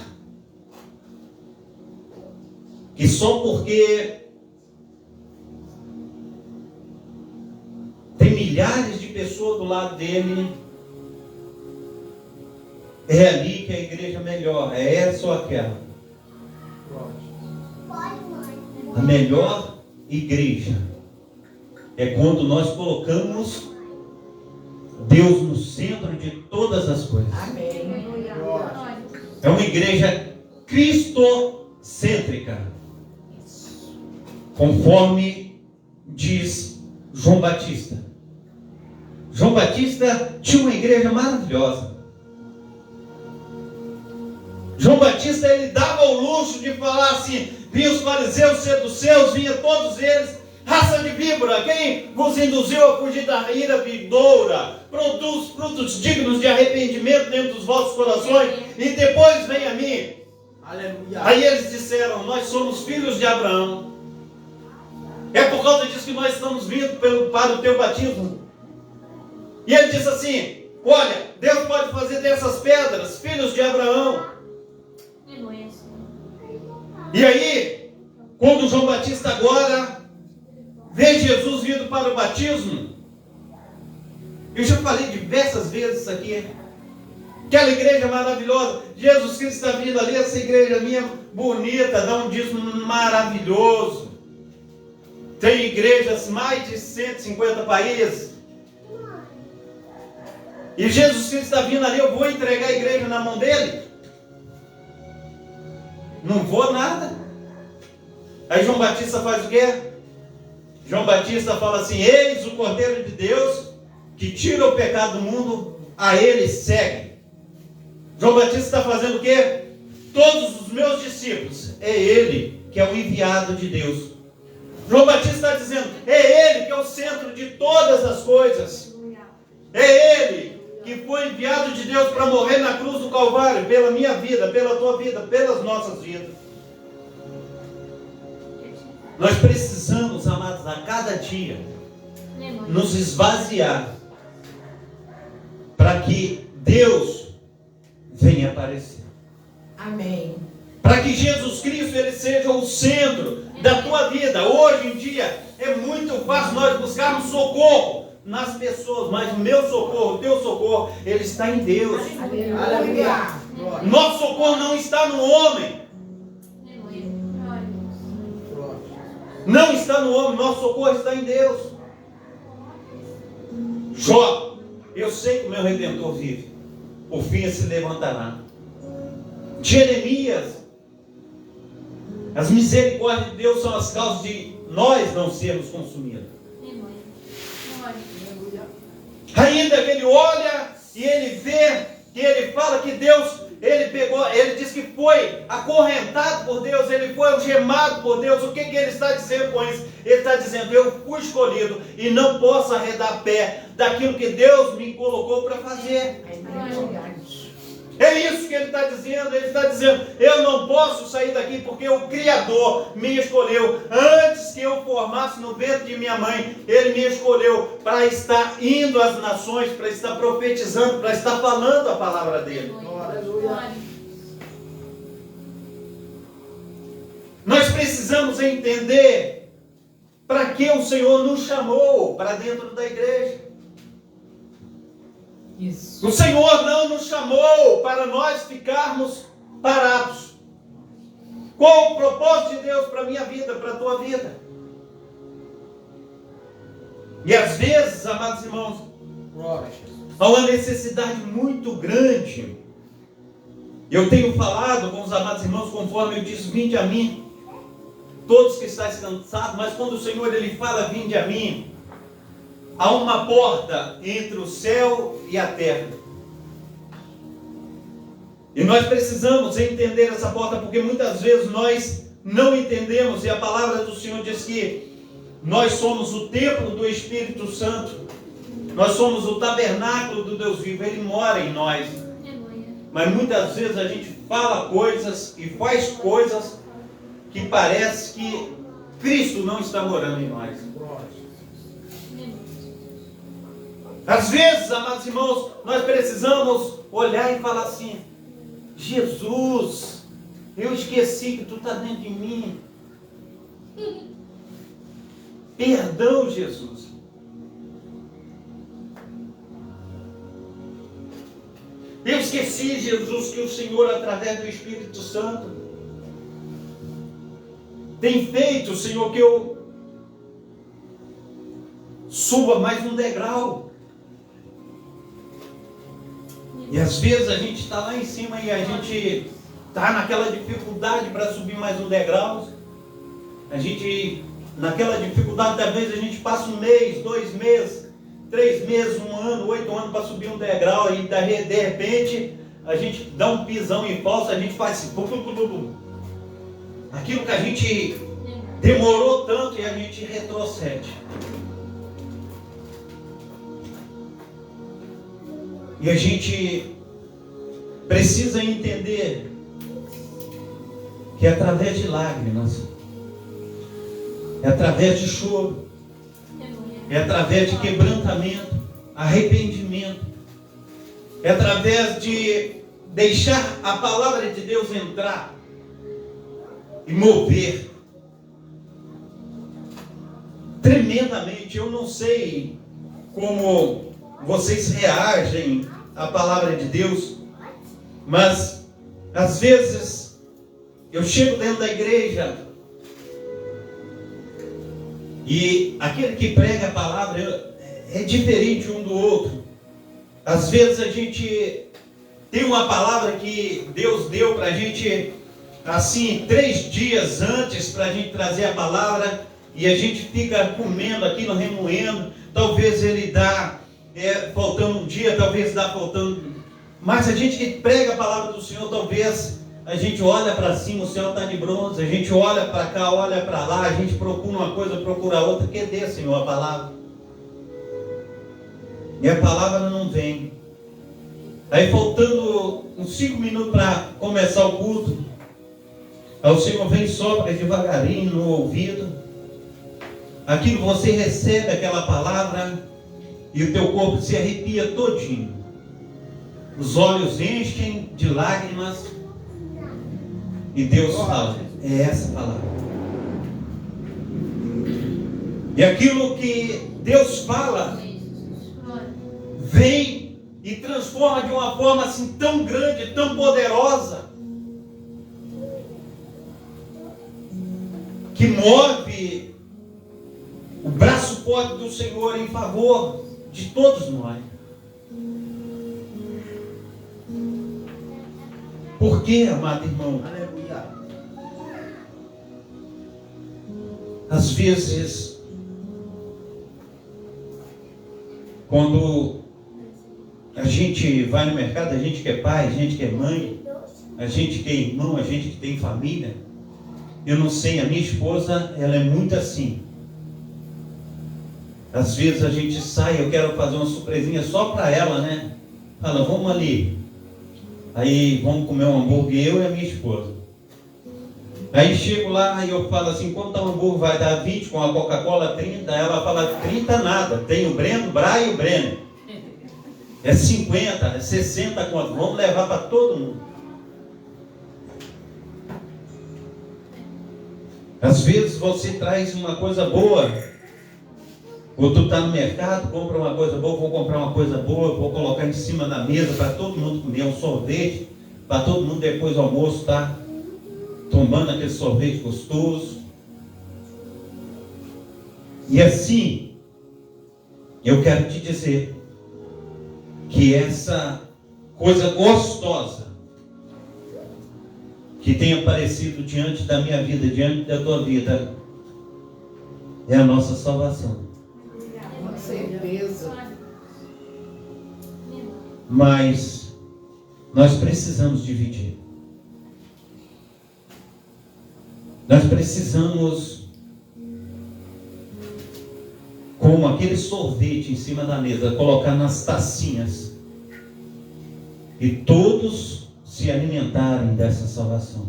que só porque tem milhares de pessoas do lado dele, é ali que a igreja melhor, é essa ou aquela. A melhor igreja é quando nós colocamos Deus no centro de todas as coisas. Amém. É uma igreja cristocêntrica, conforme diz João Batista. João Batista tinha uma igreja maravilhosa. João Batista, ele dava o luxo de falar assim: vinha os fariseus, saduceus, vinha todos eles, raça de víbora, quem vos induziu a fugir da ira vindoura? Produz frutos dignos de arrependimento dentro dos vossos corações, e depois vem a mim. Aleluia. Aí eles disseram: nós somos filhos de Abraão. É por causa disso que nós estamos vindo para o teu batismo. E ele disse assim: olha, Deus pode fazer dessas pedras filhos de Abraão. E aí, quando João Batista agora vê Jesus vindo para o batismo, eu já falei diversas vezes isso aqui, aquela igreja maravilhosa, Jesus Cristo está vindo ali, essa igreja minha bonita, dá um dízimo maravilhoso, tem igrejas mais de 150 países, e Jesus Cristo está vindo ali, eu vou entregar a igreja na mão dele? Não vou nada. Aí João Batista faz o quê? João Batista fala assim: eis o Cordeiro de Deus que tira o pecado do mundo, a ele segue. João Batista está fazendo o quê? Todos os meus discípulos, é ele que é o enviado de Deus. João Batista está dizendo: é ele que é o centro de todas as coisas. É ele que foi enviado de Deus para morrer na cruz do Calvário, pela minha vida, pela tua vida, pelas nossas vidas. Nós precisamos, amados, a cada dia nos esvaziar para que Deus venha aparecer. Amém. Para que Jesus Cristo ele seja o centro da tua vida. Hoje em dia é muito fácil nós buscarmos socorro nas pessoas, mas o meu socorro, o teu socorro, ele está em Deus. Aleluia. Nosso socorro não está no homem. Não está no homem, nosso socorro está em Deus. Jó, eu sei que o meu Redentor vive, por fim se levantará. Jeremias, as misericórdias de Deus são as causas de nós não sermos consumidos. Ainda que ele olha e ele vê, que ele fala que Deus, ele diz que foi acorrentado por Deus, ele foi algemado por Deus. O que ele está dizendo com isso? Ele está dizendo: eu fui escolhido e não posso arredar pé daquilo que Deus me colocou para fazer. É isso que ele está dizendo. Ele está dizendo: eu não posso sair daqui porque o Criador me escolheu. Antes que eu formasse no ventre de minha mãe, ele me escolheu para estar indo às nações, para estar profetizando, para estar falando a palavra dele. Nós precisamos entender para que o Senhor nos chamou para dentro da igreja. Isso. O Senhor não nos chamou para nós ficarmos parados. Qual o propósito de Deus para a minha vida, para a tua vida? E às vezes, amados irmãos, há uma necessidade muito grande. Eu tenho falado com os amados irmãos, conforme eu disse: vinde a mim, todos que estáis cansados. Mas quando o Senhor ele fala: vinde a mim, há uma porta entre o céu e a terra. E nós precisamos entender essa porta, porque muitas vezes nós não entendemos, e a palavra do Senhor diz que nós somos o templo do Espírito Santo, nós somos o tabernáculo do Deus vivo, Ele mora em nós. Mas muitas vezes a gente fala coisas e faz coisas que parece que Cristo não está morando em nós. Às vezes, amados irmãos, nós precisamos olhar e falar assim: Jesus, eu esqueci que Tu está dentro de mim. Perdão, Jesus. Eu esqueci, Jesus, que o Senhor, através do Espírito Santo, tem feito, Senhor, que eu suba mais um degrau. E às vezes a gente está lá em cima e a gente está naquela dificuldade para subir mais um degrau. A gente, naquela dificuldade, talvez a gente passa 1 mês, 2 meses, 3 meses, 1 ano, 8 anos para subir um degrau, e de repente a gente dá um pisão em falso, a gente faz assim, bum, bum, bum, bum. Aquilo que a gente demorou tanto, e a gente retrocede. E a gente precisa entender que é através de lágrimas, é através de choro, é através de quebrantamento, arrependimento, é através de deixar a palavra de Deus entrar e mover tremendamente. Eu não sei como vocês reagem à palavra de Deus, mas às vezes eu chego dentro da igreja e aquele que prega a palavra é diferente um do outro. Às vezes a gente tem uma palavra que Deus deu para a gente assim 3 dias antes para a gente trazer a palavra, e a gente fica comendo aquilo, remoendo. Talvez ele dá faltando um dia, talvez dá faltando. Mas a gente que prega a palavra do Senhor, talvez a gente olha para cima, o céu está de bronze, a gente olha para cá, olha para lá, a gente procura uma coisa, procura outra. Cadê, Senhor, a palavra? E a palavra não vem. Aí faltando uns 5 minutos para começar o culto, aí o Senhor vem e sopra devagarinho no ouvido. Aquilo, você recebe aquela palavra e o teu corpo se arrepia todinho. Os olhos enchem de lágrimas e Deus fala: é essa palavra. E aquilo que Deus fala vem e transforma de uma forma assim tão grande, tão poderosa, que move o braço forte do Senhor em favor de todos nós. Por quê, amado irmão? Aleluia. Às vezes, quando a gente vai no mercado, a gente que é pai, a gente que é mãe, a gente que é irmão, a gente que tem família, eu não sei, a minha esposa, ela é muito assim. Às vezes a gente sai, eu quero fazer uma surpresinha só para ela, né? Fala, vamos ali. Aí vamos comer um hambúrguer, eu e a minha esposa. Aí chego lá e eu falo assim, quanto tá o hambúrguer? Vai dar 20, com a Coca-Cola 30. Ela fala, 30 nada, tem o Breno, Bra e o Breno. É 50, é 60 quanto? Vamos levar para todo mundo. Às vezes você traz uma coisa boa, ou tu está no mercado, compra uma coisa boa, vou comprar uma coisa boa, vou colocar em cima da mesa para todo mundo comer um sorvete, para todo mundo depois do almoço estar tomando aquele sorvete gostoso. E assim, eu quero te dizer que essa coisa gostosa que tem aparecido diante da minha vida, diante da tua vida, é a nossa salvação. Com certeza. Mas nós precisamos dividir. Nós precisamos, como aquele sorvete em cima da mesa, colocar nas tacinhas e todos se alimentarem dessa salvação.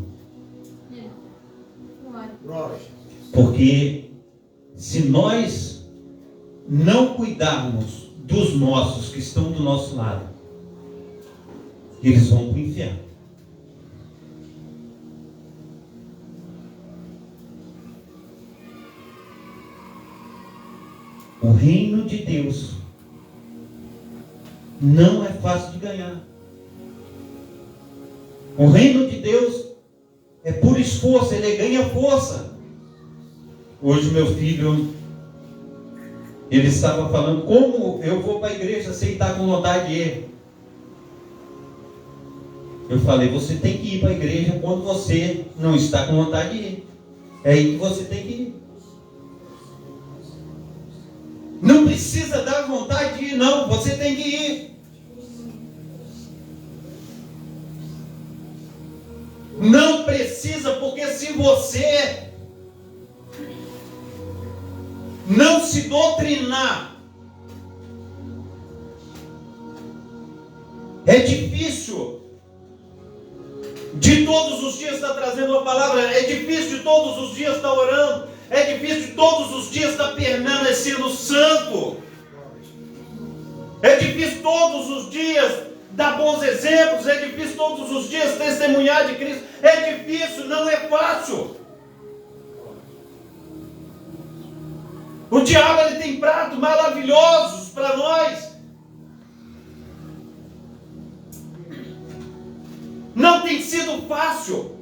Porque se nós não cuidarmos dos nossos que estão do nosso lado, eles vão para o inferno. O reino de Deus não é fácil de ganhar. O reino de Deus é por esforço, ele ganha força. Hoje meu filho, ele estava falando, como eu vou para a igreja sem estar com vontade de ir? Eu falei, você tem que ir para a igreja quando você não está com vontade de ir. É aí que você tem que ir. Não precisa dar vontade de ir, não. Você tem que ir. Não precisa, porque se você não se doutrinar, é difícil de todos os dias estar trazendo uma palavra, é difícil de todos os dias estar orando, é difícil de todos os dias estar permanecendo santo, é difícil todos os dias dar bons exemplos, é difícil todos os dias testemunhar de Cristo, é difícil, não é fácil. O diabo, ele tem pratos maravilhosos para nós. Não tem sido fácil,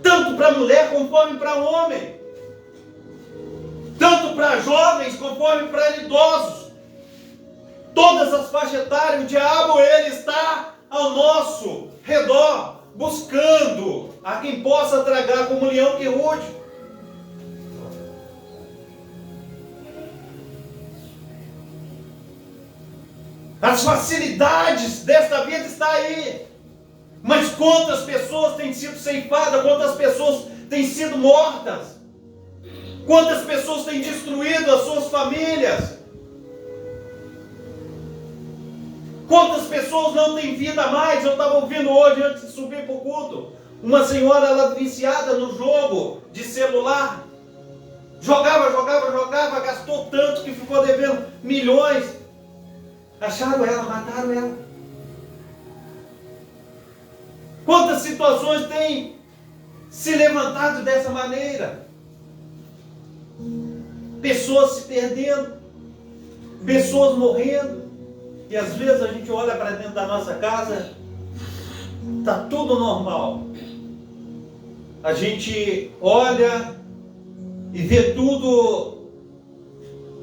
tanto para a mulher conforme para o homem, tanto para jovens conforme para idosos. Todas as faixas etárias, o diabo, ele está ao nosso redor, buscando a quem possa tragar como leão que ruge. As facilidades desta vida estão aí. Mas quantas pessoas têm sido ceifadas, quantas pessoas têm sido mortas, quantas pessoas têm destruído as suas famílias, quantas pessoas não têm vida mais. Eu estava ouvindo hoje, antes de subir para o culto, uma senhora, ela viciada no jogo de celular, jogava, gastou tanto que ficou devendo milhões. Acharam ela, mataram ela. Quantas situações têm se levantado dessa maneira? Pessoas se perdendo, pessoas morrendo, e às vezes a gente olha para dentro da nossa casa, está tudo normal. A gente olha e vê tudo,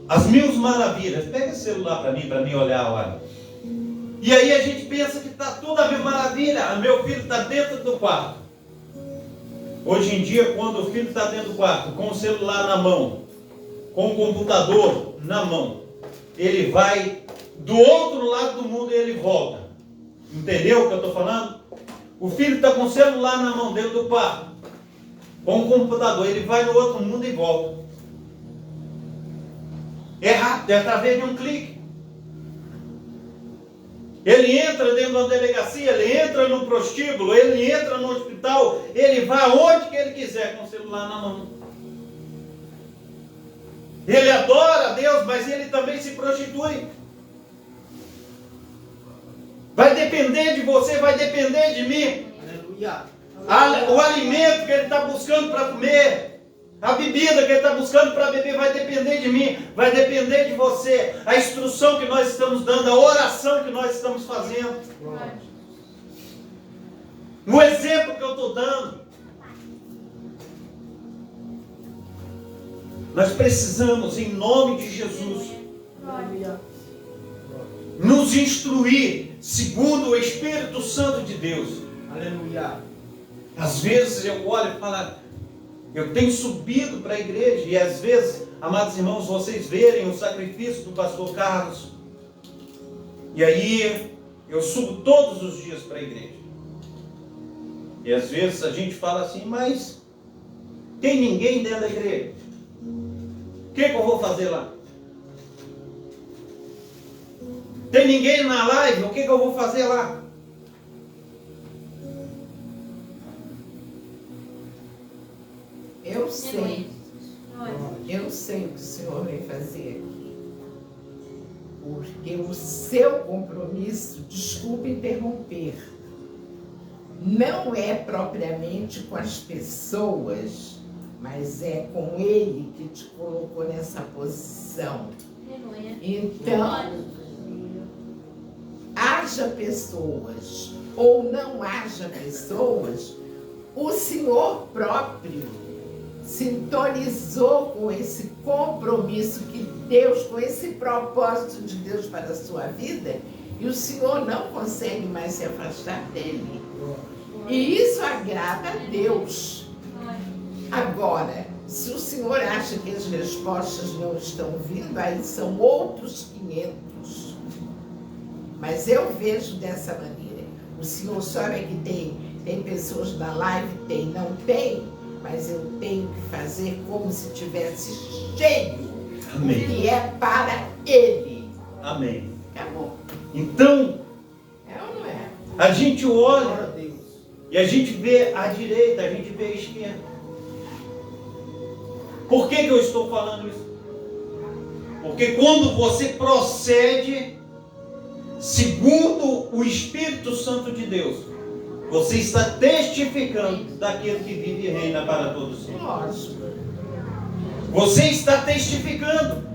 as mil maravilhas. Pega esse celular para mim olhar, olha. E aí a gente pensa que está tudo a mil maravilha. Meu filho está dentro do quarto. Hoje em dia, quando o filho está dentro do quarto, com o celular na mão, com o computador na mão, ele vai do outro lado do mundo e ele volta. Entendeu o que eu estou falando? O filho está com o celular na mão dentro do quarto, com o computador, ele vai no outro mundo e volta. É rápido, é através de um clique. Ele entra dentro de uma delegacia, ele entra no prostíbulo, ele entra no hospital, ele vai aonde que ele quiser com o celular na mão. Ele adora a Deus, mas ele também se prostitui. Vai depender de você, vai depender de mim. O alimento que ele está buscando para comer, a bebida que ele está buscando para beber, vai depender de mim, vai depender de você. A instrução que nós estamos dando, a oração que nós estamos fazendo, o exemplo que eu estou dando. Nós precisamos, em nome de Jesus, nos instruir segundo o Espírito Santo de Deus. Aleluia. Às vezes eu olho e falo, eu tenho subido para a igreja, e às vezes, amados irmãos, vocês verem o sacrifício do pastor Carlos, E aí eu subo todos os dias para a igreja. E às vezes a gente fala assim, mas tem ninguém dentro da igreja. O que eu vou fazer lá? Tem ninguém na live, o que eu vou fazer lá? Eu sei o que o Senhor vem fazer aqui. Porque o seu compromisso, desculpe interromper, não é propriamente com as pessoas, mas é com Ele que te colocou nessa posição. Então, haja pessoas ou não haja pessoas, o Senhor próprio sintonizou com esse compromisso que Deus, com esse propósito de Deus para a sua vida, e o Senhor não consegue mais se afastar dele. E isso agrada a Deus. Agora, se o Senhor acha que as respostas não estão vindo, aí são outros 500. Mas eu vejo dessa maneira. O Senhor sabe que tem pessoas na live, não tem, mas eu tenho que fazer como se tivesse cheio. Amém. Que é para Ele. Amém. Acabou. Então, É ou não é? a gente olha e a gente vê a direita, a gente vê a esquerda. Por que eu estou falando isso? Porque quando você procede segundo o Espírito Santo de Deus, você está testificando daquele que vive e reina para todos sempre. Lógico. Você está testificando.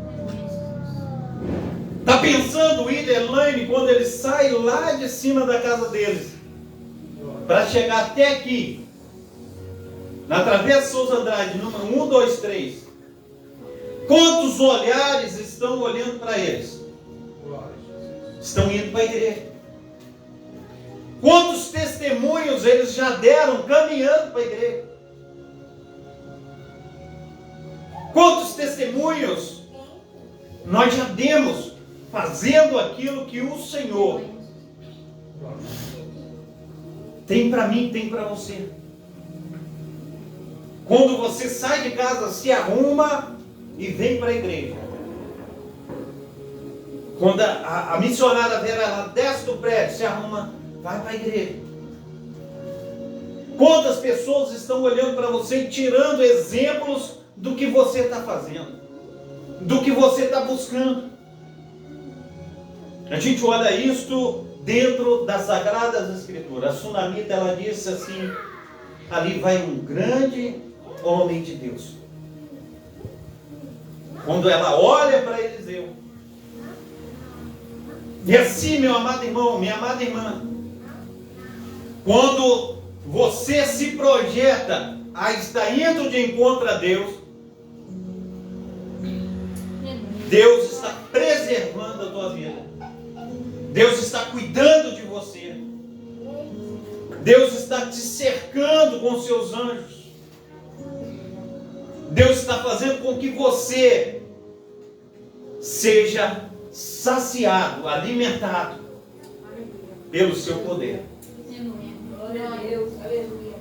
Está pensando o Ida e Elaine quando eles saem lá de cima da casa deles para chegar até aqui, na Travessa Souza Andrade, número 1, 2, 3. Quantos olhares estão olhando para eles? Estão indo para a igreja. Quantos testemunhos eles já deram caminhando para a igreja? Quantos testemunhos nós já demos fazendo aquilo que o Senhor tem para mim, tem para você? Quando você sai de casa, se arruma e vem para a igreja. Quando a missionária Vera, ela desce do prédio, se arruma, vai para a igreja. Quantas pessoas estão olhando para você e tirando exemplos do que você está fazendo, do que você está buscando? A gente olha isto dentro das Sagradas Escrituras. A Sunamita, ela disse assim, ali vai um grande homem de Deus. Quando ela olha para Eliseu, e assim, meu amado irmão, minha amada irmã, quando você se projeta a estar indo de encontro a Deus, Deus está preservando a tua vida. Deus está cuidando de você. Deus está te cercando com seus anjos. Deus está fazendo com que você seja saciado, alimentado pelo seu poder.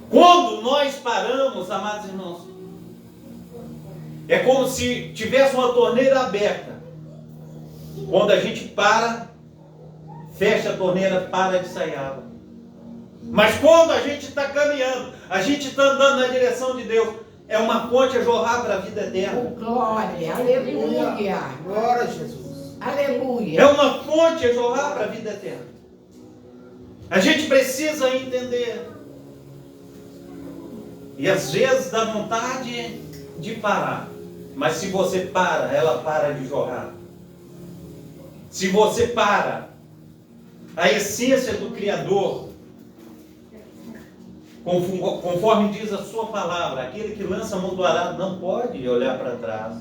Quando nós paramos, amados irmãos, é como se tivesse uma torneira aberta. Quando a gente para, fecha a torneira, para de sair água. Mas quando a gente está caminhando, a gente está andando na direção de Deus, é uma fonte a jorrar para a vida eterna. Glória, aleluia. Glória a Jesus. Aleluia. É uma fonte a jorrar para a vida eterna. A gente precisa entender. E às vezes dá vontade de parar. Mas se você para, ela para de jorrar. Se você para, a essência do Criador, conforme diz a sua palavra, aquele que lança a mão do arado não pode olhar para trás.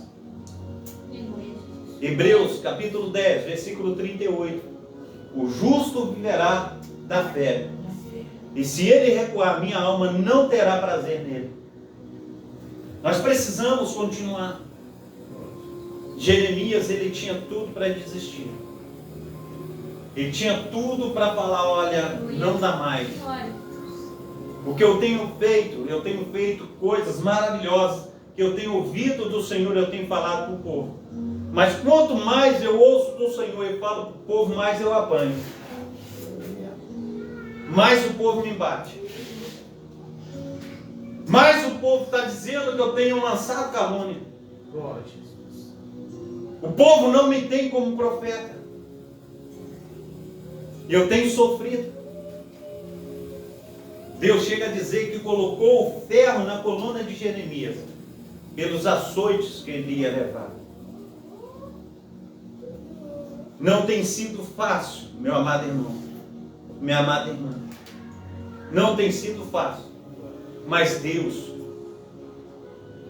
Hebreus capítulo 10, versículo 38. O justo viverá da fé. E se ele recuar, minha alma não terá prazer nele. Nós precisamos continuar. Jeremias, ele tinha tudo para desistir. Ele tinha tudo para falar, olha, não dá mais. O que eu tenho feito coisas maravilhosas, que eu tenho ouvido do Senhor, eu tenho falado para o povo. Mas quanto mais eu ouço do Senhor e falo para o povo, mais eu apanho. Mais o povo me bate. Mais o povo está dizendo que eu tenho lançado calúnia. Glória a Jesus. O povo não me tem como profeta. E eu tenho sofrido. Deus chega a dizer que colocou o ferro na coluna de Jeremias, pelos açoites que ele ia levar. Não tem sido fácil, meu amado irmão, minha amada irmã. Não tem sido fácil. Mas Deus,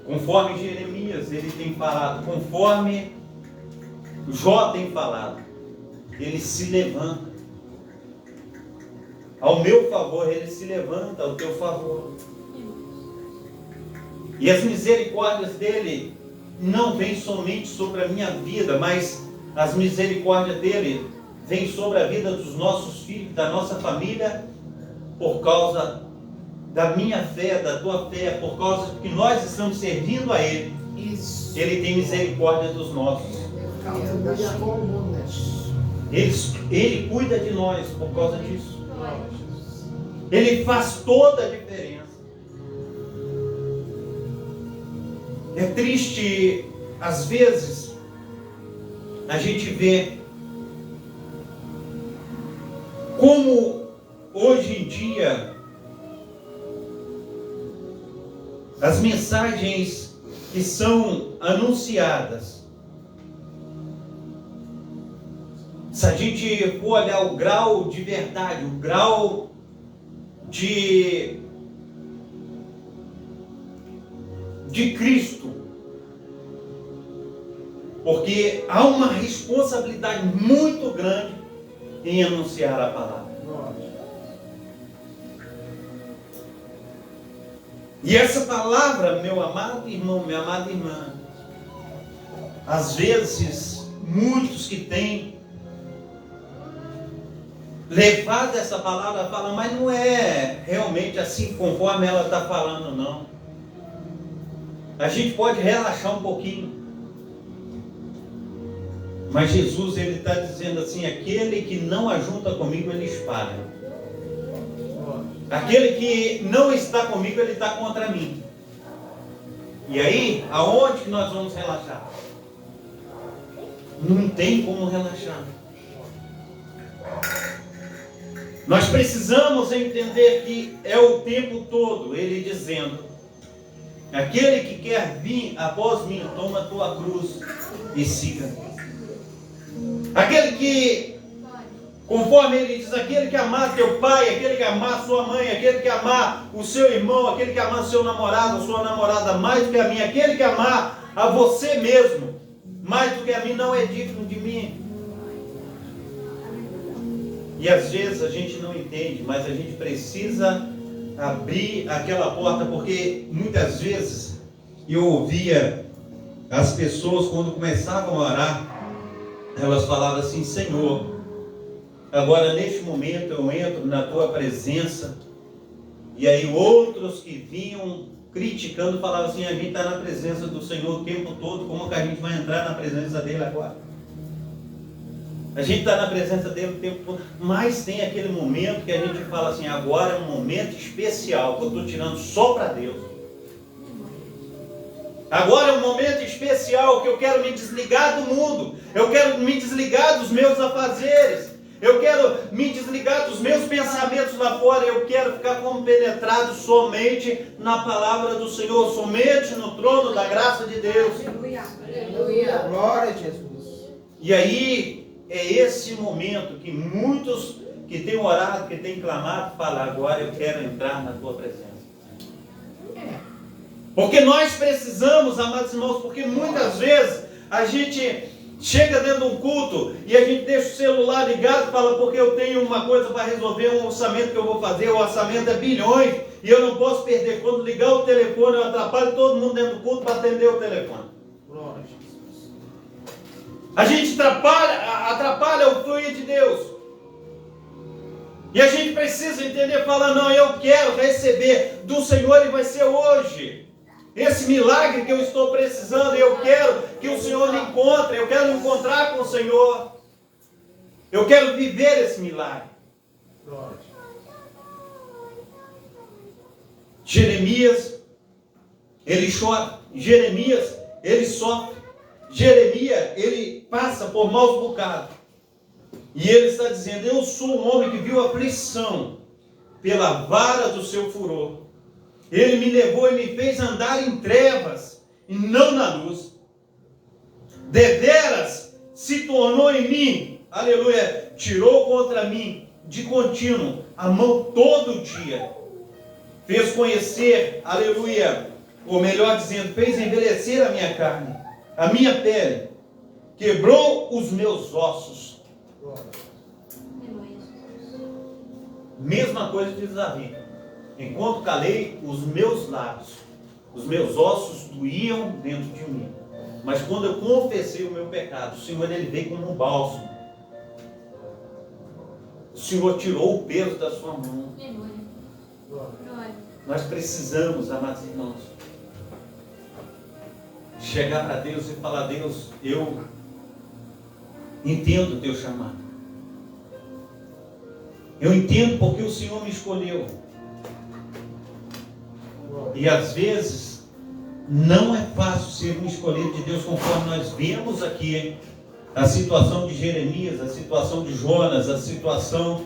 conforme Jeremias, ele tem falado, conforme Jó tem falado, ele se levanta. Ao meu favor, ele se levanta ao teu favor. E as misericórdias dele não vêm somente sobre a minha vida, mas as misericórdias dele vêm sobre a vida dos nossos filhos, da nossa família, por causa da minha fé, da tua fé, por causa que nós estamos servindo a ele. Isso. Ele tem misericórdia dos nossos. Das colunas. Ele cuida de nós por causa disso. Ele faz toda a diferença. É triste, às vezes, a gente vê como hoje em dia as mensagens que são anunciadas, se a gente for olhar o grau de verdade, o grau de Cristo, porque há uma responsabilidade muito grande em anunciar a palavra. E essa palavra, meu amado irmão, minha amada irmã, às vezes muitos que têm levado essa palavra falam, mas não é realmente assim conforme ela está falando, não. A gente pode relaxar um pouquinho. Mas Jesus, ele está dizendo assim, aquele que não ajunta comigo, ele espalha. Aquele que não está comigo, ele está contra mim. E aí, aonde que nós vamos relaxar? Não tem como relaxar. Nós precisamos entender que é o tempo todo ele dizendo, aquele que quer vir após mim, toma a tua cruz e siga. Aquele que, conforme ele diz, aquele que amar teu pai, aquele que amar sua mãe, aquele que amar o seu irmão, aquele que amar seu namorado, a sua namorada mais do que a mim, aquele que amar a você mesmo mais do que a mim, não é digno de mim. E às vezes a gente não entende, mas a gente precisa abrir aquela porta, porque muitas vezes eu ouvia as pessoas quando começavam a orar, elas falavam assim, Senhor, agora neste momento eu entro na tua presença. E aí outros que vinham criticando falavam assim, a gente está na presença do Senhor o tempo todo, como que a gente vai entrar na presença dele agora? A gente está na presença dele o tempo todo, mas tem aquele momento que a gente fala assim, agora é um momento especial, que eu estou tirando só para Deus. Agora é um momento especial que eu quero me desligar do mundo, eu quero me desligar dos meus afazeres, eu quero me desligar dos meus pensamentos lá fora, eu quero ficar compenetrado somente na palavra do Senhor, somente no trono da graça de Deus. Aleluia. Glória a Jesus. E aí, é esse momento que muitos que têm orado, que têm clamado, falam, agora eu quero entrar na tua presença. Porque nós precisamos, amados irmãos, porque muitas vezes a gente chega dentro de um culto e a gente deixa o celular ligado e fala, porque eu tenho uma coisa para resolver, um orçamento que eu vou fazer, o orçamento é bilhões e eu não posso perder. Quando ligar o telefone, eu atrapalho todo mundo dentro do culto para atender o telefone. Glória a Jesus. A gente atrapalha o fluir de Deus. E a gente precisa entender, falar, não, eu quero receber do Senhor e vai ser hoje. Esse milagre que eu estou precisando, eu quero que o Senhor me encontre, eu quero me encontrar com o Senhor. Eu quero viver esse milagre. Jeremias, ele chora. Jeremias, ele sofre. Jeremias, ele passa por maus bocados. E ele está dizendo, eu sou um homem que viu aflição pela vara do seu furor. Ele me levou e me fez andar em trevas e não na luz. Deveras se tornou em mim, aleluia, tirou contra mim de contínuo a mão todo dia. Fez conhecer, aleluia, ou melhor dizendo, fez envelhecer a minha carne, a minha pele, quebrou os meus ossos. Mesma coisa diz Davi. Enquanto calei, os meus lábios, os meus ossos doíam dentro de mim. Mas quando eu confessei o meu pecado, o Senhor, ele veio como um bálsamo. O Senhor tirou o peso da sua mão. Nós precisamos, amados irmãos, chegar para Deus e falar, Deus, eu entendo o teu chamado. Eu entendo porque o Senhor me escolheu. E às vezes não é fácil ser um escolhido de Deus, conforme nós vemos aqui a situação de Jeremias, a situação de Jonas, a situação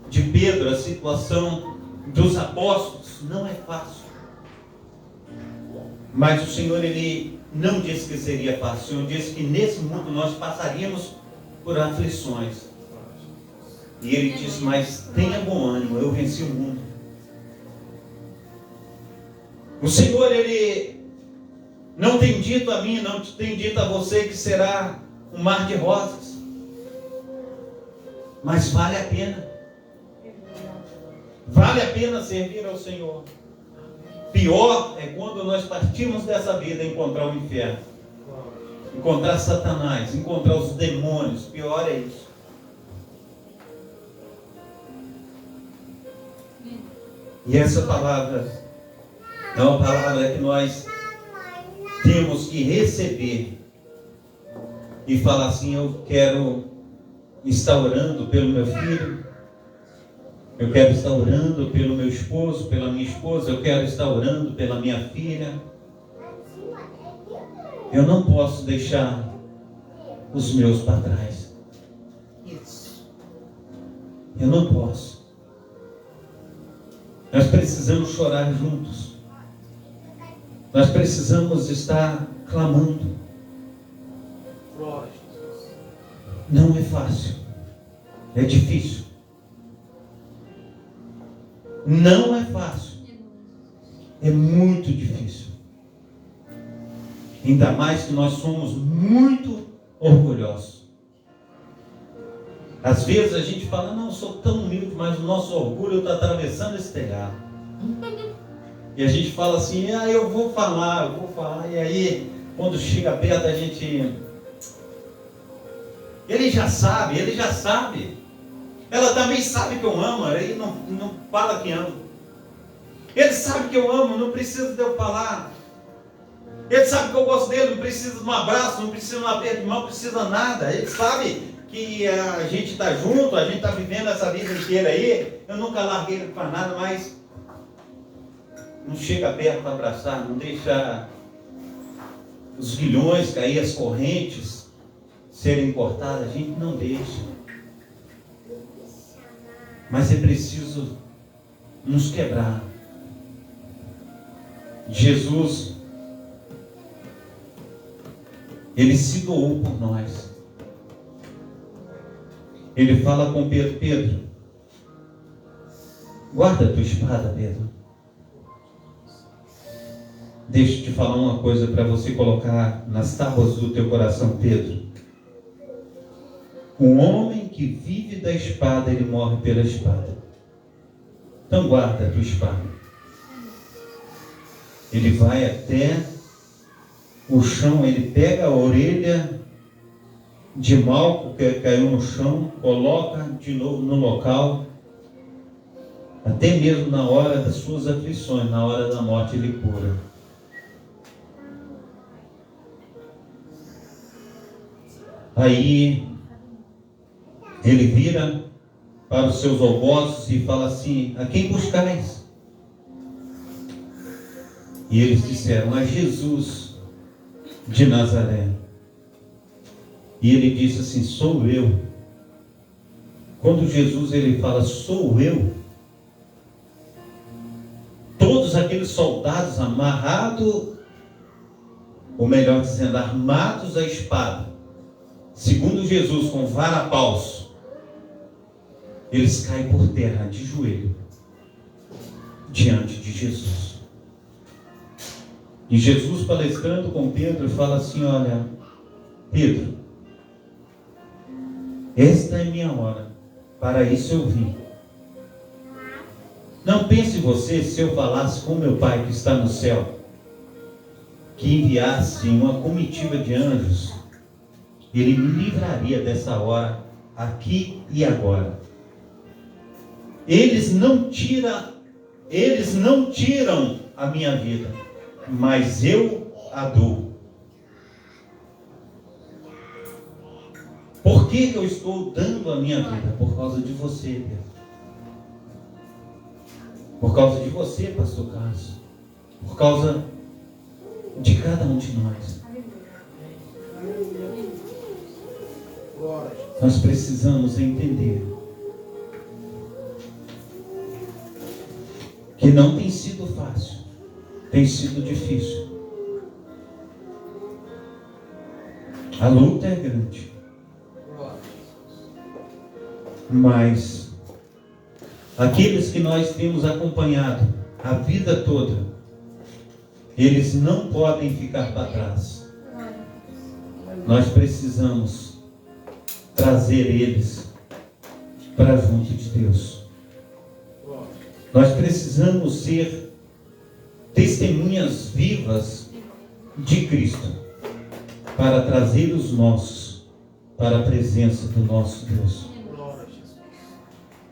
de Pedro, a situação dos apóstolos. Não é fácil. Mas o Senhor, ele não disse que seria fácil. O Senhor disse que nesse mundo nós passaríamos por aflições. E ele disse, mas tenha bom ânimo, eu venci o mundo. O Senhor, ele não tem dito a mim, não tem dito a você que será um mar de rosas. Mas vale a pena. Vale a pena servir ao Senhor. Pior é quando nós partimos dessa vida e encontrar o inferno. Encontrar Satanás, encontrar os demônios. Pior é isso. E essa palavra é uma palavra que nós temos que receber e falar assim, eu quero estar orando pelo meu filho, eu quero estar orando pelo meu esposo, pela minha esposa, eu quero estar orando pela minha filha. Eu não posso deixar os meus para trás. Eu não posso. Nós precisamos chorar juntos. Nós precisamos estar clamando. Não é fácil. É difícil. Não é fácil. É muito difícil. Ainda mais que nós somos muito orgulhosos. Às vezes a gente fala, não, eu sou tão humilde, mas o nosso orgulho está atravessando esse telhado. E a gente fala assim, eu vou falar. E aí, quando chega perto, a gente... Ele já sabe. Ela também sabe que eu amo, ele não fala que ama. Ele sabe que eu amo, não precisa de eu falar. Ele sabe que eu gosto dele, não precisa de um abraço, não precisa de um aperto de mão, não precisa nada. Ele sabe que a gente está junto, a gente está vivendo essa vida inteira aí. Eu nunca larguei ele para nada, mas não chega perto para abraçar, não deixa os grilhões cair, as correntes serem cortadas, a gente não deixa. Mas é preciso nos quebrar. Jesus, ele se doou por nós. Ele fala com Pedro, Pedro, guarda a tua espada, Pedro. Deixa eu te falar uma coisa para você colocar nas tábuas do teu coração, Pedro. Um homem que vive da espada, ele morre pela espada. Então guarda a tua espada. Ele vai até o chão, ele pega a orelha de Malco que caiu no chão, coloca de novo no local Até mesmo na hora das suas aflições, na hora da morte, Ele cura. Aí Ele vira para os seus algozes e fala assim: a quem buscais? E eles disseram: a Jesus de Nazaré. E ele disse assim: sou eu. Quando Jesus ele fala sou eu, todos aqueles soldados amarrados, ou melhor dizendo, armados à espada, segundo Jesus, com varapaus, eles caem por terra de joelho diante de Jesus. E Jesus, palestrando com Pedro, fala assim: olha, Pedro, esta é minha hora, para isso eu vim. Não pense você, se eu falasse com meu Pai que está no céu, que enviasse uma comitiva de anjos, Ele me livraria dessa hora, aqui e agora. Eles não tiram a minha vida, mas eu a dou. Por que eu estou dando a minha vida? Por causa de você, Deus. Por causa de você, pastor Carlos. Por causa de cada um de nós. Nós precisamos entender que não tem sido fácil, tem sido difícil. A luta é grande, mas aqueles que nós temos acompanhado a vida toda, eles não podem ficar para trás. Nós precisamos trazer eles para junto de Deus. Nós precisamos ser testemunhas vivas de Cristo para trazer os nossos para a presença do nosso Deus,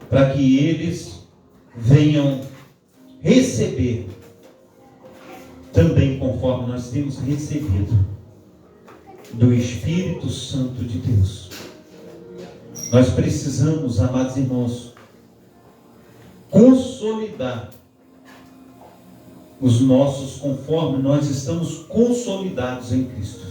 para que eles venham receber também conforme nós temos recebido do Espírito Santo de Deus. Nós precisamos, amados irmãos, consolidar os nossos conforme nós estamos consolidados em Cristo.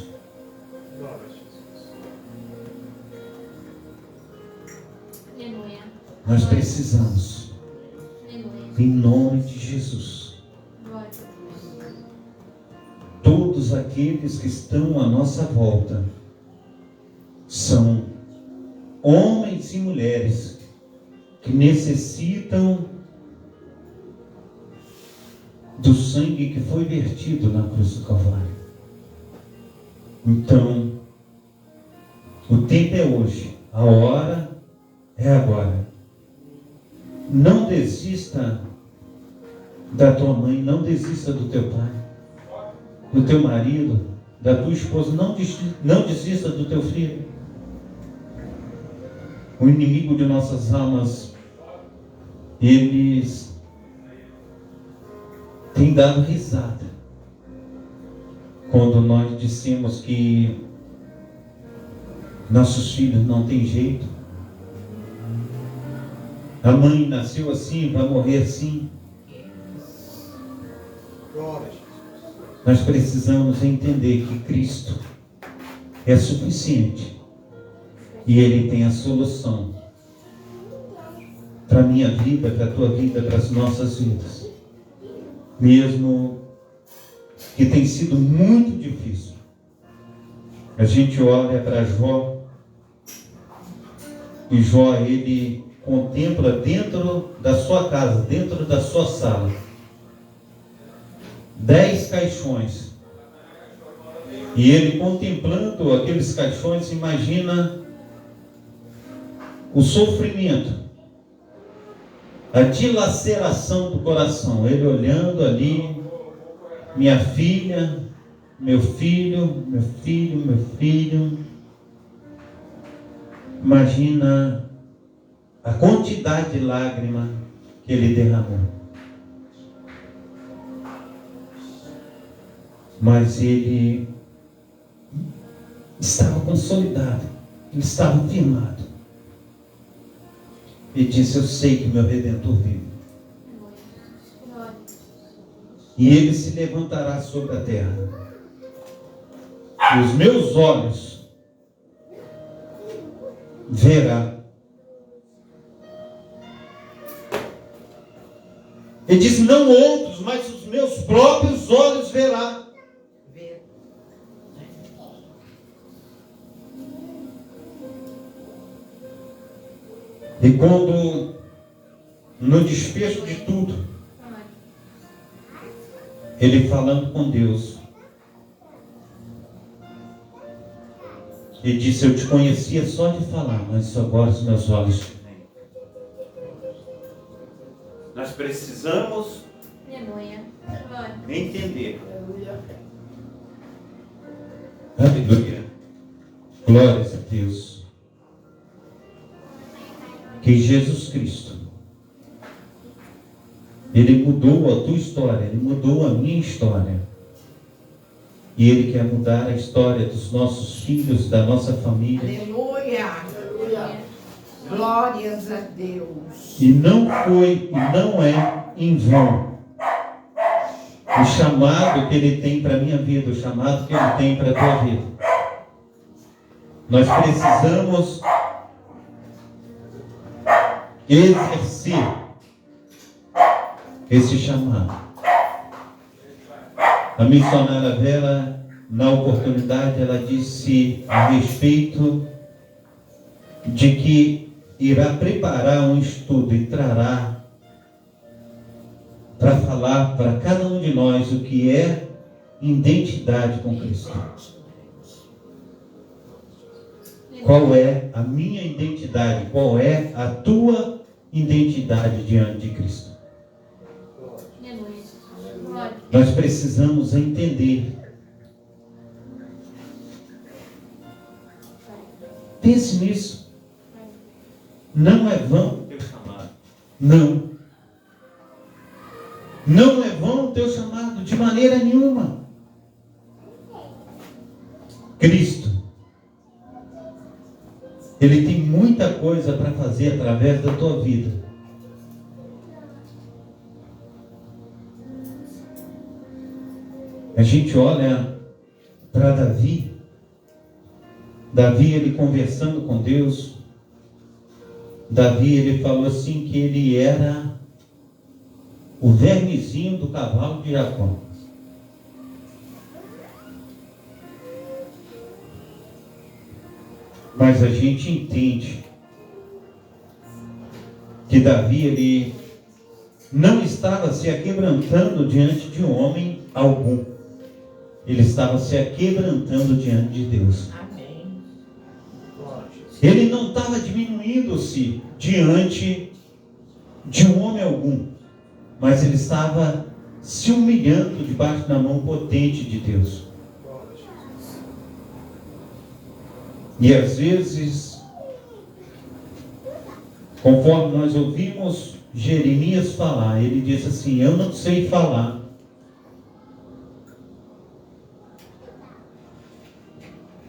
Nós precisamos, em nome de Jesus, todos aqueles que estão à nossa volta são homens e mulheres que necessitam do sangue que foi vertido na cruz do Calvário. Então, o tempo é hoje, a hora é agora. Não desista da tua mãe, não desista do teu pai, do teu marido, da tua esposa, não desista do teu filho. O inimigo de nossas almas, eles têm dado risada quando nós dissemos que nossos filhos não têm jeito. A mãe nasceu assim, vai morrer assim. Nós precisamos entender que Cristo é suficiente e Ele tem a solução para a minha vida, para a tua vida, para as nossas vidas. Mesmo que tem sido muito difícil. A gente olha para Jó, e Jó, ele contempla dentro da sua casa, dentro da sua sala, 10 caixões. E ele, contemplando aqueles caixões, imagina o sofrimento, a dilaceração do coração. Ele olhando ali, minha filha, meu filho, meu filho, meu filho. Imagina a quantidade de lágrima que ele derramou. Mas ele estava consolidado, ele estava firmado. E disse: eu sei que meu Redentor vive. E ele se levantará sobre a terra. E os meus olhos verá. Ele diz: não outros, mas os meus próprios olhos verá. E quando, no desfecho de tudo, ele falando com Deus, ele disse: eu te conhecia só de falar, mas agora os meus olhos te veem. Nós precisamos entender. Aleluia. Glórias a Deus. Que Jesus Cristo, Ele mudou a tua história, Ele mudou a minha história. E Ele quer mudar a história dos nossos filhos, da nossa família. Aleluia. Aleluia. Glórias a Deus. E não foi e não é em vão o chamado que Ele tem para a minha vida, o chamado que Ele tem para a tua vida. Nós precisamos exercer esse chamado. A missionária Vera, na oportunidade, ela disse a respeito de que irá preparar um estudo e trará para falar para cada um de nós o que é identidade com Cristo. Qual é a minha identidade? Qual é a tua identidade diante de Cristo? Nós precisamos entender. Pense nisso. Não é vão o teu chamado. Não. Não é vão o teu chamado de maneira nenhuma. Cristo, Ele tem muita coisa para fazer através da tua vida. A gente olha para Davi. Davi, ele conversando com Deus. Davi, ele falou assim que ele era o vermezinho do cavalo de Jacó. Mas a gente entende que Davi, ele não estava se aquebrantando diante de homem algum. Ele estava se aquebrantando diante de Deus. Amém. Ele não estava diminuindo-se diante de um homem algum, mas ele estava se humilhando debaixo da mão potente de Deus. E às vezes, conforme nós ouvimos Jeremias falar, ele disse assim: eu não sei falar.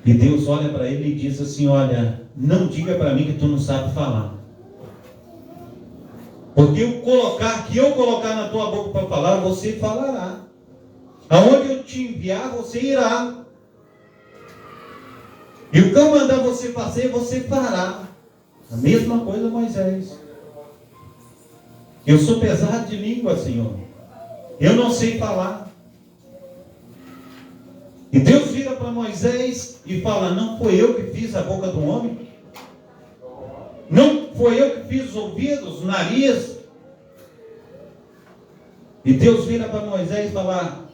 E Deus olha para ele e diz assim: olha, não diga para mim que tu não sabe falar. Porque o que eu colocar na tua boca para falar, você falará. Aonde eu te enviar, você irá. E o que eu mandar você fazer, você fará. A mesma coisa, Moisés. Eu sou pesado de língua, Senhor. Eu não sei falar. E Deus vira para Moisés e fala: não foi eu que fiz a boca do homem? Não foi eu que fiz os ouvidos, o nariz? E Deus vira para Moisés e fala: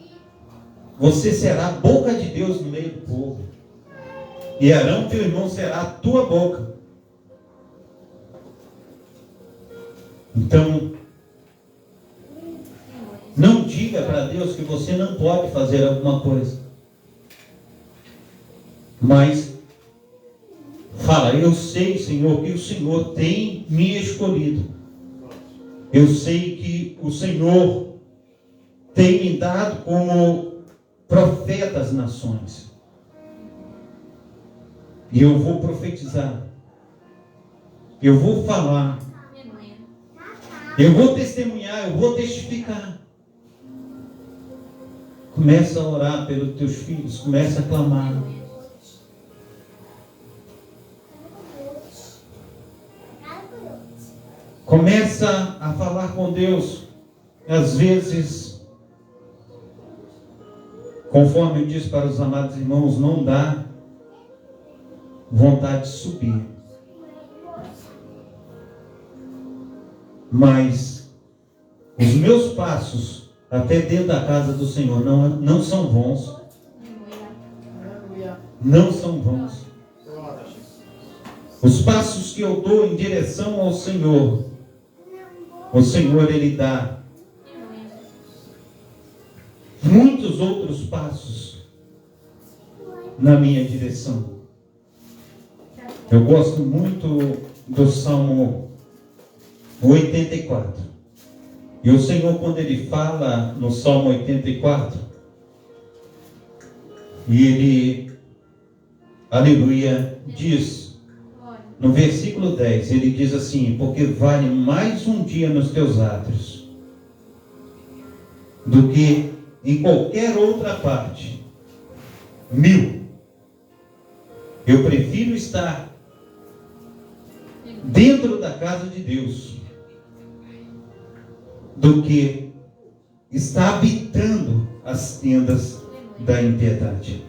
você será a boca de Deus no meio do povo. E Arão, teu irmão, será a tua boca. Então, não diga para Deus que você não pode fazer alguma coisa. Mas fala: eu sei, Senhor, que o Senhor tem me escolhido. Eu sei que o Senhor tem me dado como profeta às nações. E eu vou profetizar. Eu vou falar. Eu vou testemunhar, eu vou testificar. Começa a orar pelos teus filhos, começa a clamar. Começa a falar com Deus. Às vezes, conforme eu disse para os amados irmãos, não dá vontade de subir. Mas os meus passos até dentro da casa do Senhor não são vãos. Não são vãos. Os passos que eu dou em direção ao Senhor, o Senhor, Ele dá muitos outros passos na minha direção. Eu gosto muito do Salmo 84. E o Senhor, quando Ele fala no Salmo 84, e Ele, aleluia, diz, no versículo 10, Ele diz assim: porque vale mais um dia nos teus átrios do que em qualquer outra parte 1000. Eu prefiro estar dentro da casa de Deus do que estar habitando as tendas da impiedade.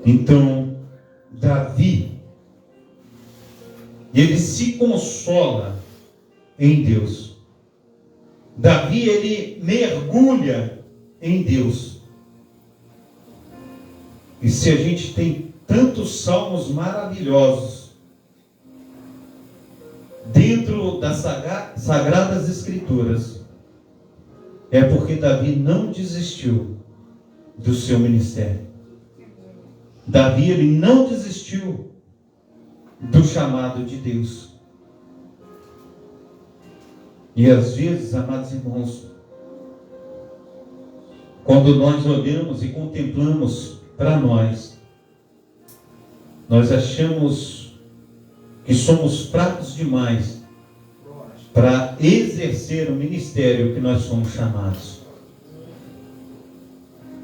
Então, Davi, ele se consola em Deus. Davi, ele mergulha em Deus. E se a gente tem tantos salmos maravilhosos dentro das Sagradas Escrituras, é porque Davi não desistiu do seu ministério. Davi, ele não desistiu do chamado de Deus. E às vezes, amados irmãos, quando nós olhamos e contemplamos para nós achamos que somos fracos demais para exercer o ministério que nós somos chamados.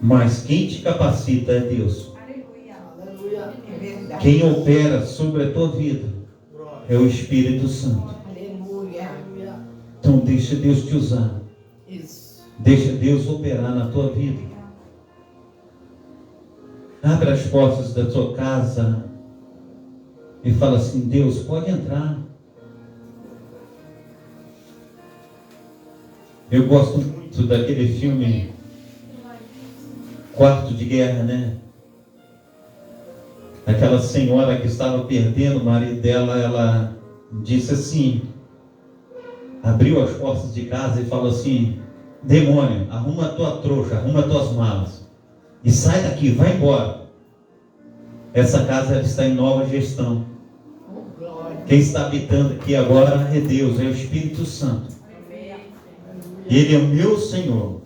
Mas quem te capacita é Deus. Quem opera sobre a tua vida é o Espírito Santo. Então deixa Deus te usar. Deixa Deus operar na tua vida. Abre as portas da tua casa e fala assim: Deus, pode entrar. Eu gosto muito daquele filme Quarto de Guerra, né? Aquela senhora que estava perdendo o marido dela, ela disse assim, abriu as portas de casa e falou assim: demônio, arruma a tua trouxa, arruma as tuas malas e sai daqui, vai embora. Essa casa está em nova gestão. Quem está habitando aqui agora é Deus, é o Espírito Santo. Ele é o meu Senhor.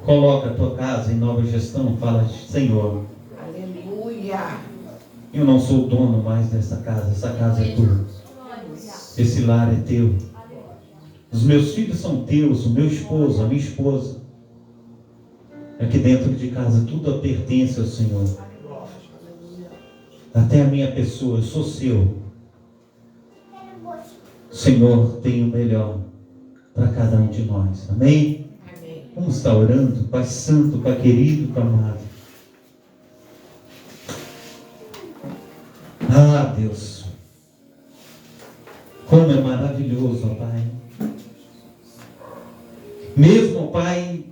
Coloca a tua casa em nova gestão. Fala: Senhor, aleluia, eu não sou o dono mais dessa casa. Essa casa é tua. Esse lar é teu. Os meus filhos são teus. O meu esposo, a minha esposa. Aqui dentro de casa tudo pertence ao Senhor. Até a minha pessoa, eu sou seu. O Senhor tem o melhor para cada um de nós. Amém? Vamos estar orando, Pai Santo, Pai querido, Pai amado. Ah, Deus, como é maravilhoso, ó Pai. Mesmo, ó Pai,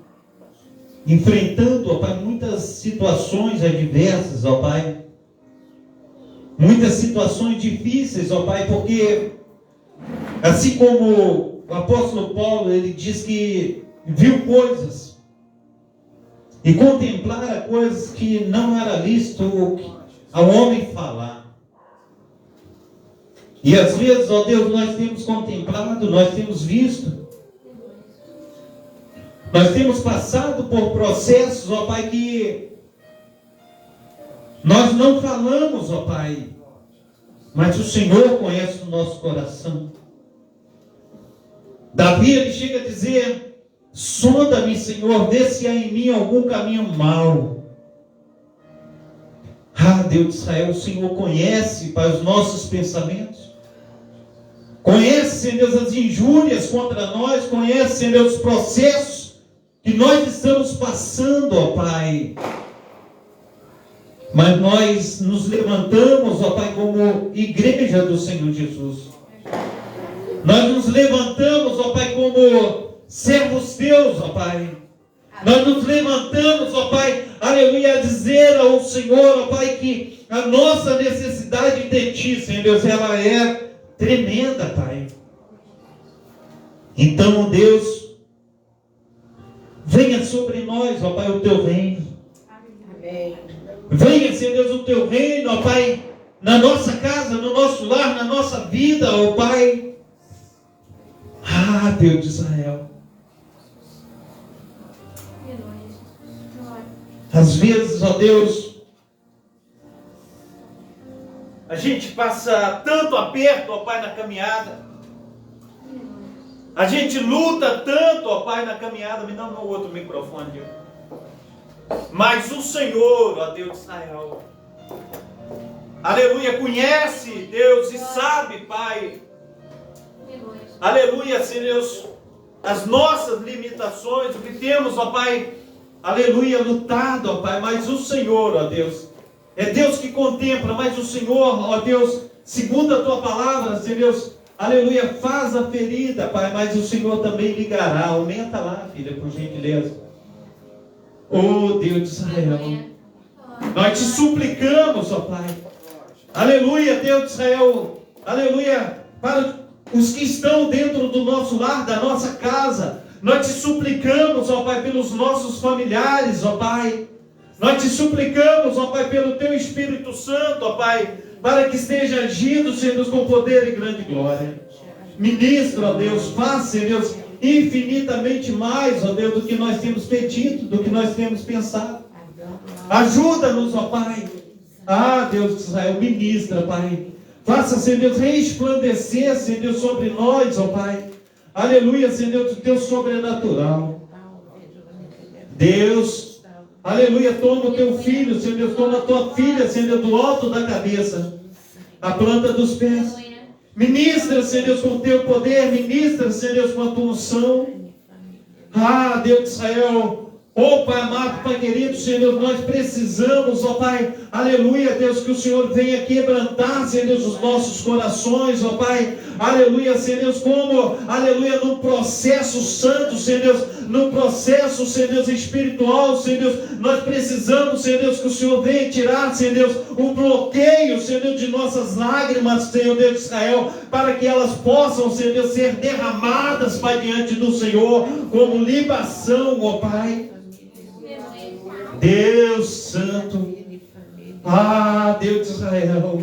enfrentando, ó Pai, muitas situações adversas, ó Pai, muitas situações difíceis, ó Pai, porque assim como o apóstolo Paulo, ele diz que viu coisas e contemplara coisas que não era lícito ao homem falar. E às vezes, ó Deus, nós temos contemplado, nós temos visto, nós temos passado por processos, ó Pai, que nós não falamos, ó Pai, mas o Senhor conhece o nosso coração. Davi, ele chega a dizer: sonda-me, Senhor, vê se há em mim algum caminho mau. Ah, Deus de Israel, o Senhor conhece, Pai, os nossos pensamentos. Conhece, Senhor Deus, as injúrias contra nós. Conhece, Senhor Deus, os processos que nós estamos passando, ó Pai. Mas nós nos levantamos, ó Pai, como igreja do Senhor Jesus. Nós nos levantamos, ó Pai, como servos teus, ó Pai. Nós nos levantamos, ó Pai, aleluia, a dizer ao Senhor, ó Pai, que a nossa necessidade de Ti, Senhor Deus, ela é tremenda, Pai. Então, Deus, venha sobre nós, ó Pai, o Teu reino. Amém. Venha, Senhor Deus, o Teu reino, ó Pai, na nossa casa, no nosso lar, na nossa vida, ó Pai. Ah, Deus de Israel. Às vezes, ó Deus, a gente passa tanto aperto, ó Pai, na caminhada. A gente luta tanto, ó Pai, na caminhada. Me dá um outro microfone, Deus. Mas o Senhor, ó Deus de Israel, aleluia, conhece, Deus, e sabe, Pai, aleluia, Senhor Deus, as nossas limitações, o que temos, ó Pai, aleluia, lutado, ó Pai, mas o Senhor, ó Deus, é Deus que contempla, mas o Senhor, ó Deus, segundo a Tua palavra, Senhor Deus, aleluia, faz a ferida, Pai, mas o Senhor também ligará. Aumenta lá, filha, por gentileza. Oh, Deus de Israel, nós te suplicamos, ó Pai, aleluia, Deus de Israel, aleluia, para os que estão dentro do nosso lar, da nossa casa, nós te suplicamos, ó Pai, pelos nossos familiares, ó Pai, nós te suplicamos, ó Pai, pelo Teu Espírito Santo, ó Pai, para que esteja agindo, Senhor Deus, com poder e grande glória. Ministra, ó Deus, faça, Deus, infinitamente mais, ó Deus, do que nós temos pedido, do que nós temos pensado. Ajuda-nos, ó Pai. Ah, Deus de Israel, ministra, Pai. Faça, Senhor Deus, resplandecer, Senhor Deus, sobre nós, ó Pai. Aleluia, Senhor Deus, o Teu sobrenatural. Deus, aleluia, toma o Teu filho, Senhor Deus, toma a Tua filha, Senhor Deus, do alto da cabeça, a planta dos pés. Ministra, Senhor Deus, com o Teu poder. Ministra, Senhor Deus, com a Tua unção. Ah, Deus de Israel. Oh, Pai amado, Pai querido, Senhor Deus, nós precisamos, ó Pai, aleluia, Deus, que o Senhor venha quebrantar, Senhor Deus, os nossos corações, ó Pai, aleluia, Senhor Deus, como, aleluia, num processo santo, Senhor Deus, num processo, Senhor Deus, espiritual, Senhor Deus, nós precisamos, Senhor Deus, que o Senhor venha tirar, Senhor Deus, o bloqueio, Senhor Deus, de nossas lágrimas, Senhor Deus de Israel, para que elas possam, Senhor Deus, ser derramadas, Pai, diante do Senhor, como libação, ó Pai. Deus Santo, ah, Deus de Israel,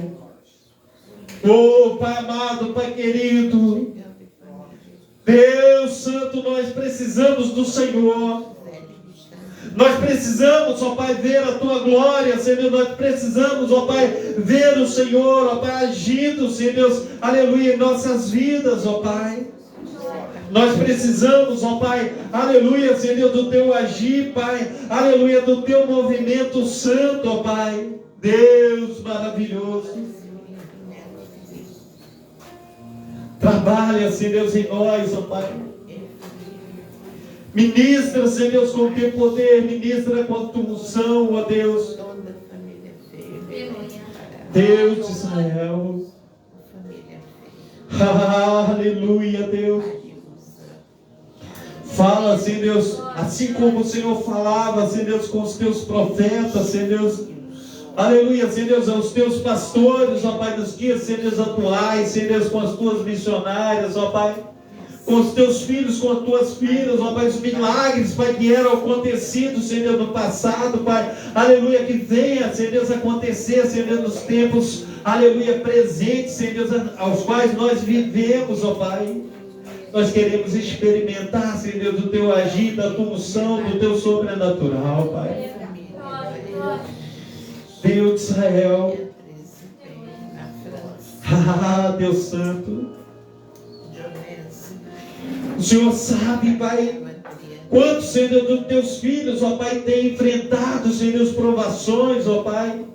oh, Pai amado, Pai querido, Deus Santo, nós precisamos do Senhor, nós precisamos, ó Pai, ver a Tua glória, Senhor, nós precisamos, ó Pai, ver o Senhor, ó Pai, agindo, Senhor Deus, aleluia, em nossas vidas, ó Pai. Nós precisamos, ó Pai, aleluia, Senhor Deus, do Teu agir, Pai, aleluia, do Teu movimento santo, ó Pai, Deus maravilhoso. Trabalha, Senhor Deus, em nós, ó Pai. Ministra, Senhor Deus, com o Teu poder, ministra com a Tua unção, ó Deus. Deus de Israel. Aleluia, Deus. Fala, Senhor Deus, assim como o Senhor falava, Senhor Deus, com os Teus profetas, Senhor Deus, aleluia, Senhor Deus, aos Teus pastores, ó Pai, nos dias, Senhor Deus, atuais, Senhor Deus, com as Tuas missionárias, ó Pai, com os Teus filhos, com as Tuas filhas, ó Pai, os milagres, Pai, que eram acontecidos, Senhor Deus, no passado, Pai, aleluia, que venha, Senhor Deus, acontecer, Senhor Deus, nos tempos aleluia, presentes, Senhor Deus, aos quais nós vivemos, ó Pai. Nós queremos experimentar, Senhor Deus, do Teu agir, da Tua unção, do Teu sobrenatural, Pai. Deus de Israel, Deus Santo, o Senhor sabe, Pai, quantos, Senhor, dos Teus filhos, ó Pai, têm enfrentado, Senhor, as provações, ó Pai.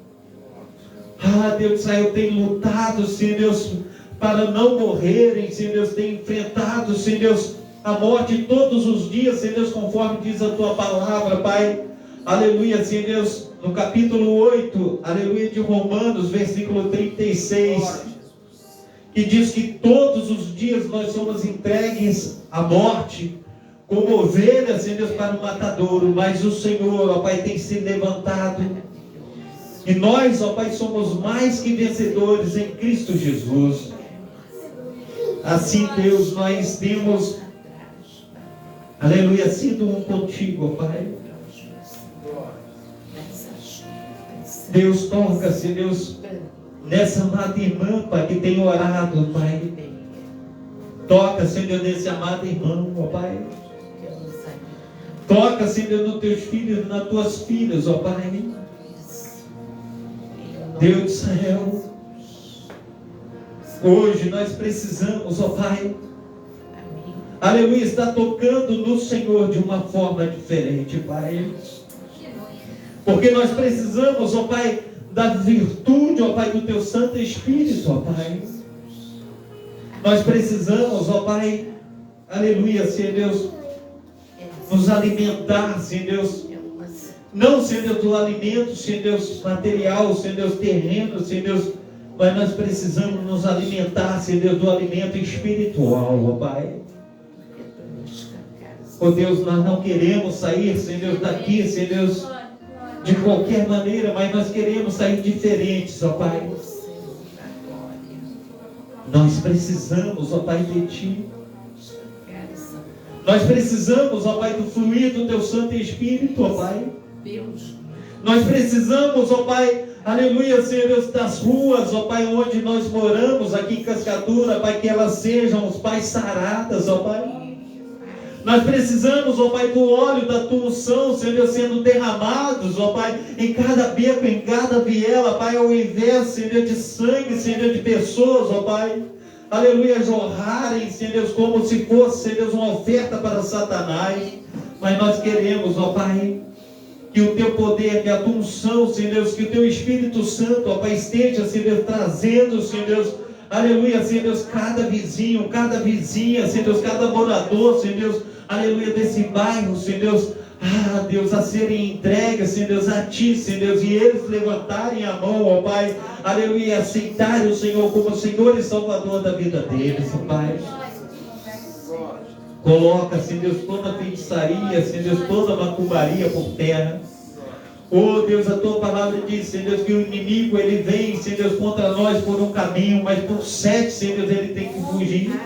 Deus de Israel, tem lutado, Senhor Deus, para não morrerem, Senhor Deus, tem enfrentado, Senhor Deus, a morte todos os dias, Senhor Deus, conforme diz a Tua palavra, Pai. Aleluia, Senhor Deus, no capítulo 8, aleluia, de Romanos, versículo 36, que diz que todos os dias nós somos entregues à morte, como ovelhas, Senhor Deus, para o matadouro, mas o Senhor, ó Pai, tem se levantado, e nós, ó Pai, somos mais que vencedores em Cristo Jesus. Assim, Deus, nós temos, aleluia, sido um contigo, ó Pai. Deus, toca-se, Deus, nessa amada irmã, Pai, que tem orado, Pai. Toca, Senhor, nesse amado irmão, ó Pai. Toca, Senhor, nos teus filhos, nas tuas filhas, ó Pai. Deus de Israel, hoje nós precisamos, ó Pai, aleluia, estar tocando no Senhor de uma forma diferente, Pai. Porque nós precisamos, ó Pai, da virtude, ó Pai, do Teu Santo Espírito, ó Pai. Nós precisamos, ó Pai, aleluia, Senhor Deus, nos alimentar, Senhor Deus, não, Senhor Deus, do alimento, Senhor Deus, material, Senhor Deus, terreno, Senhor Deus, mas nós precisamos nos alimentar, Senhor Deus, do alimento espiritual, ó Pai. Ó Deus, nós não queremos sair, Senhor Deus, daqui, Senhor Deus, de qualquer maneira, mas nós queremos sair diferentes, ó Pai. Nós precisamos, ó Pai, de Ti. Nós precisamos, ó Pai, do fluir do Teu Santo Espírito, ó Pai. Nós precisamos, ó Pai, aleluia, Senhor Deus, das ruas, ó Pai, onde nós moramos, aqui em Cascadura, Pai, que elas sejam, os Pai, saradas, ó Pai. Nós precisamos, ó Pai, do óleo da Tua unção, Senhor Deus, sendo derramados, ó Pai, em cada beco, em cada viela, Pai, ao invés, Senhor, de sangue, Senhor, de pessoas, ó Pai, aleluia, jorrarem, Senhor Deus, como se fosse, Senhor Deus, uma oferta para Satanás. Mas nós queremos, ó Pai, que o Teu poder, que a Tua unção, Senhor Deus, que o Teu Espírito Santo, ó Pai, esteja, Senhor Deus, trazendo, Senhor Deus, aleluia, Senhor Deus, cada vizinho, cada vizinha, Senhor Deus, cada morador, Senhor Deus, aleluia, desse bairro, Senhor Deus, Deus, a serem entregues, Senhor Deus, a Ti, Senhor Deus, e eles levantarem a mão, ó Pai, aleluia, e aceitarem o Senhor como Senhor e Salvador da vida deles, ó Pai. Coloca, Senhor Deus, toda feitiçaria, Senhor Deus, toda macumbaria por terra. Oh Deus, a Tua palavra diz, Senhor Deus, que o inimigo, ele vem, Senhor Deus, contra nós por um caminho, mas por 7, Senhor Deus, ele tem que fugir.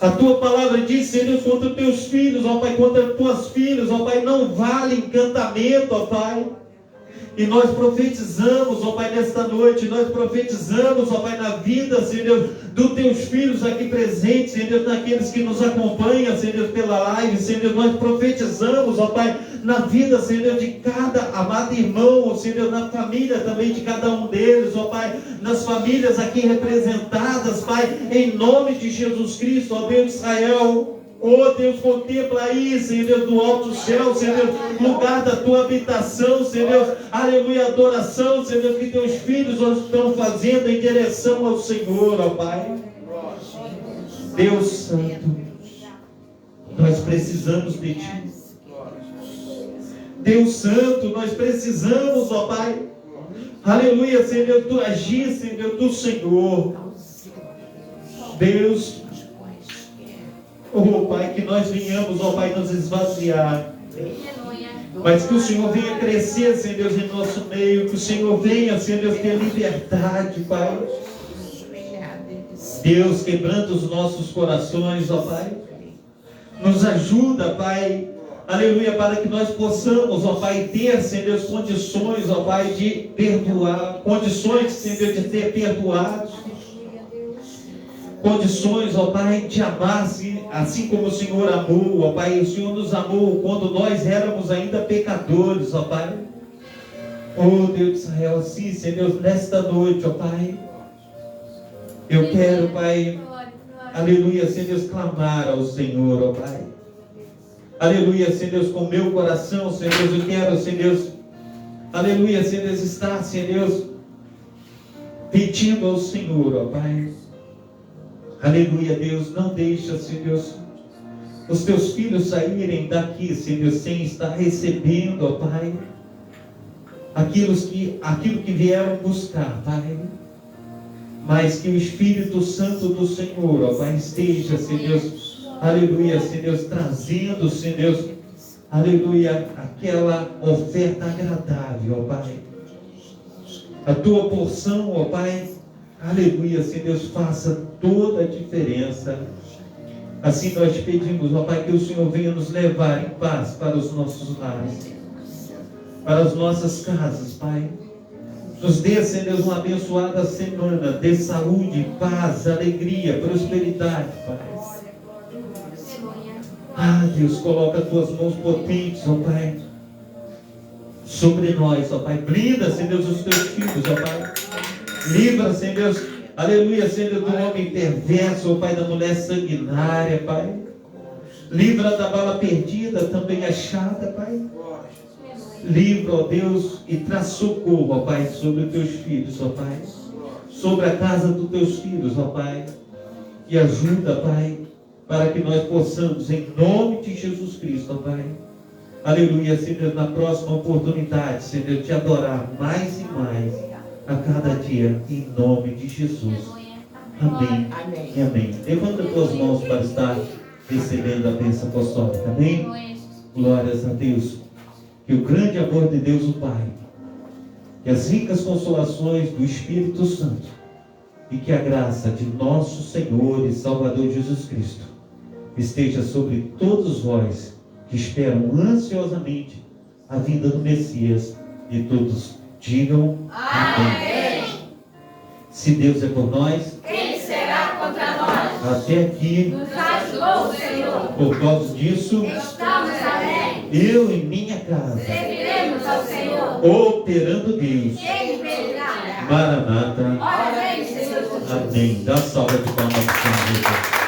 A Tua palavra diz, Senhor Deus, contra os Teus filhos, ó Pai, contra as Tuas filhas, ó Pai, não vale encantamento, ó Pai. E nós profetizamos, ó Pai, nesta noite, nós profetizamos, ó Pai, na vida, Senhor Deus, dos Teus filhos aqui presentes, Senhor Deus, naqueles que nos acompanham, Senhor Deus, pela live, Senhor Deus, nós profetizamos, ó Pai, na vida, Senhor Deus, de cada amado irmão, Senhor Deus, na família também de cada um deles, ó Pai, nas famílias aqui representadas, Pai, em nome de Jesus Cristo, ó Deus de Israel. Oh Deus, contempla aí, Senhor Deus, do alto céu, Senhor Deus, lugar da Tua habitação, Senhor Deus, aleluia, adoração, Senhor Deus, que Teus filhos hoje estão fazendo em direção ao Senhor, ó Pai. Deus Santo, nós precisamos de Ti. Deus Santo, nós precisamos, ó Pai, aleluia, Senhor Deus, do agir, Senhor Deus, do Senhor. Deus, oh Pai, que nós venhamos, ó Pai, nos esvaziar, mas que o Senhor venha crescer, Senhor Deus, em nosso meio, que o Senhor venha, Senhor Deus, ter liberdade, Pai. Deus, quebrando os nossos corações, ó Pai, nos ajuda, Pai, aleluia, para que nós possamos, ó Pai, ter, Senhor Deus, condições, ó Pai, de perdoar, condições, Senhor, de ser perdoados, condições, ó Pai, de amar, assim como o Senhor amou, ó Pai, o Senhor nos amou quando nós éramos ainda pecadores, ó Pai. Oh Deus de Israel, assim, Senhor Deus, nesta noite, ó Pai, eu quero, Pai, aleluia, Senhor Deus, clamar ao Senhor, ó Pai. Aleluia, Senhor Deus, com meu coração, Senhor Deus, eu quero, Senhor Deus, aleluia, Senhor Deus, estar, Senhor Deus, pedindo ao Senhor, ó Pai. Aleluia, Deus, não deixa, Senhor Deus, os teus filhos saírem daqui, Senhor Deus, sem estar recebendo, ó Pai, aquilo que vieram buscar, Pai. Mas que o Espírito Santo do Senhor, ó Pai, esteja, Senhor Deus, aleluia, Senhor Deus, trazendo, Senhor Deus, aleluia, aquela oferta agradável, ó Pai. A tua porção, ó Pai, aleluia, Senhor Deus, faça toda a diferença. Assim nós te pedimos, ó Pai, que o Senhor venha nos levar em paz para os nossos lares, para as nossas casas, Pai. Nos dê, Senhor Deus, uma abençoada semana de saúde, paz, alegria, prosperidade, Pai. Ah, Deus, coloca as tuas mãos potentes, ó Pai, sobre nós, ó Pai. Blinda, Senhor Deus, os teus filhos, ó Pai. Livra, Senhor Deus, aleluia, Senhor Deus, do homem perverso, ó Pai, da mulher sanguinária, Pai. Livra da bala perdida, também achada, Pai. Livra, ó Deus, e traz socorro, ó Pai, sobre os teus filhos, ó Pai. Sobre a casa dos teus filhos, ó Pai. E ajuda, Pai, para que nós possamos, em nome de Jesus Cristo, ó Pai. Aleluia, Senhor, na próxima oportunidade, Senhor, te adorar mais e mais a cada dia, em nome de Jesus. Amém. Amém. E amém. Levanta as tuas mãos para estar recebendo a bênção apostólica. Amém? Glórias a Deus. Que o grande amor de Deus o Pai, que as ricas consolações do Espírito Santo e que a graça de nosso Senhor e Salvador Jesus Cristo esteja sobre todos vós que esperam ansiosamente a vinda do Messias, e todos digam amém. Se Deus é por nós, Quem será contra nós? até aqui, Nos ajudou o Senhor. por causa disso, Estamos alegres. eu e minha casa, Serviremos ao Senhor. operando Deus. Quem impedirá? Maranata. Ora vem, Senhor Jesus. Amém. Dá salva de palmas para o Senhor Jesus.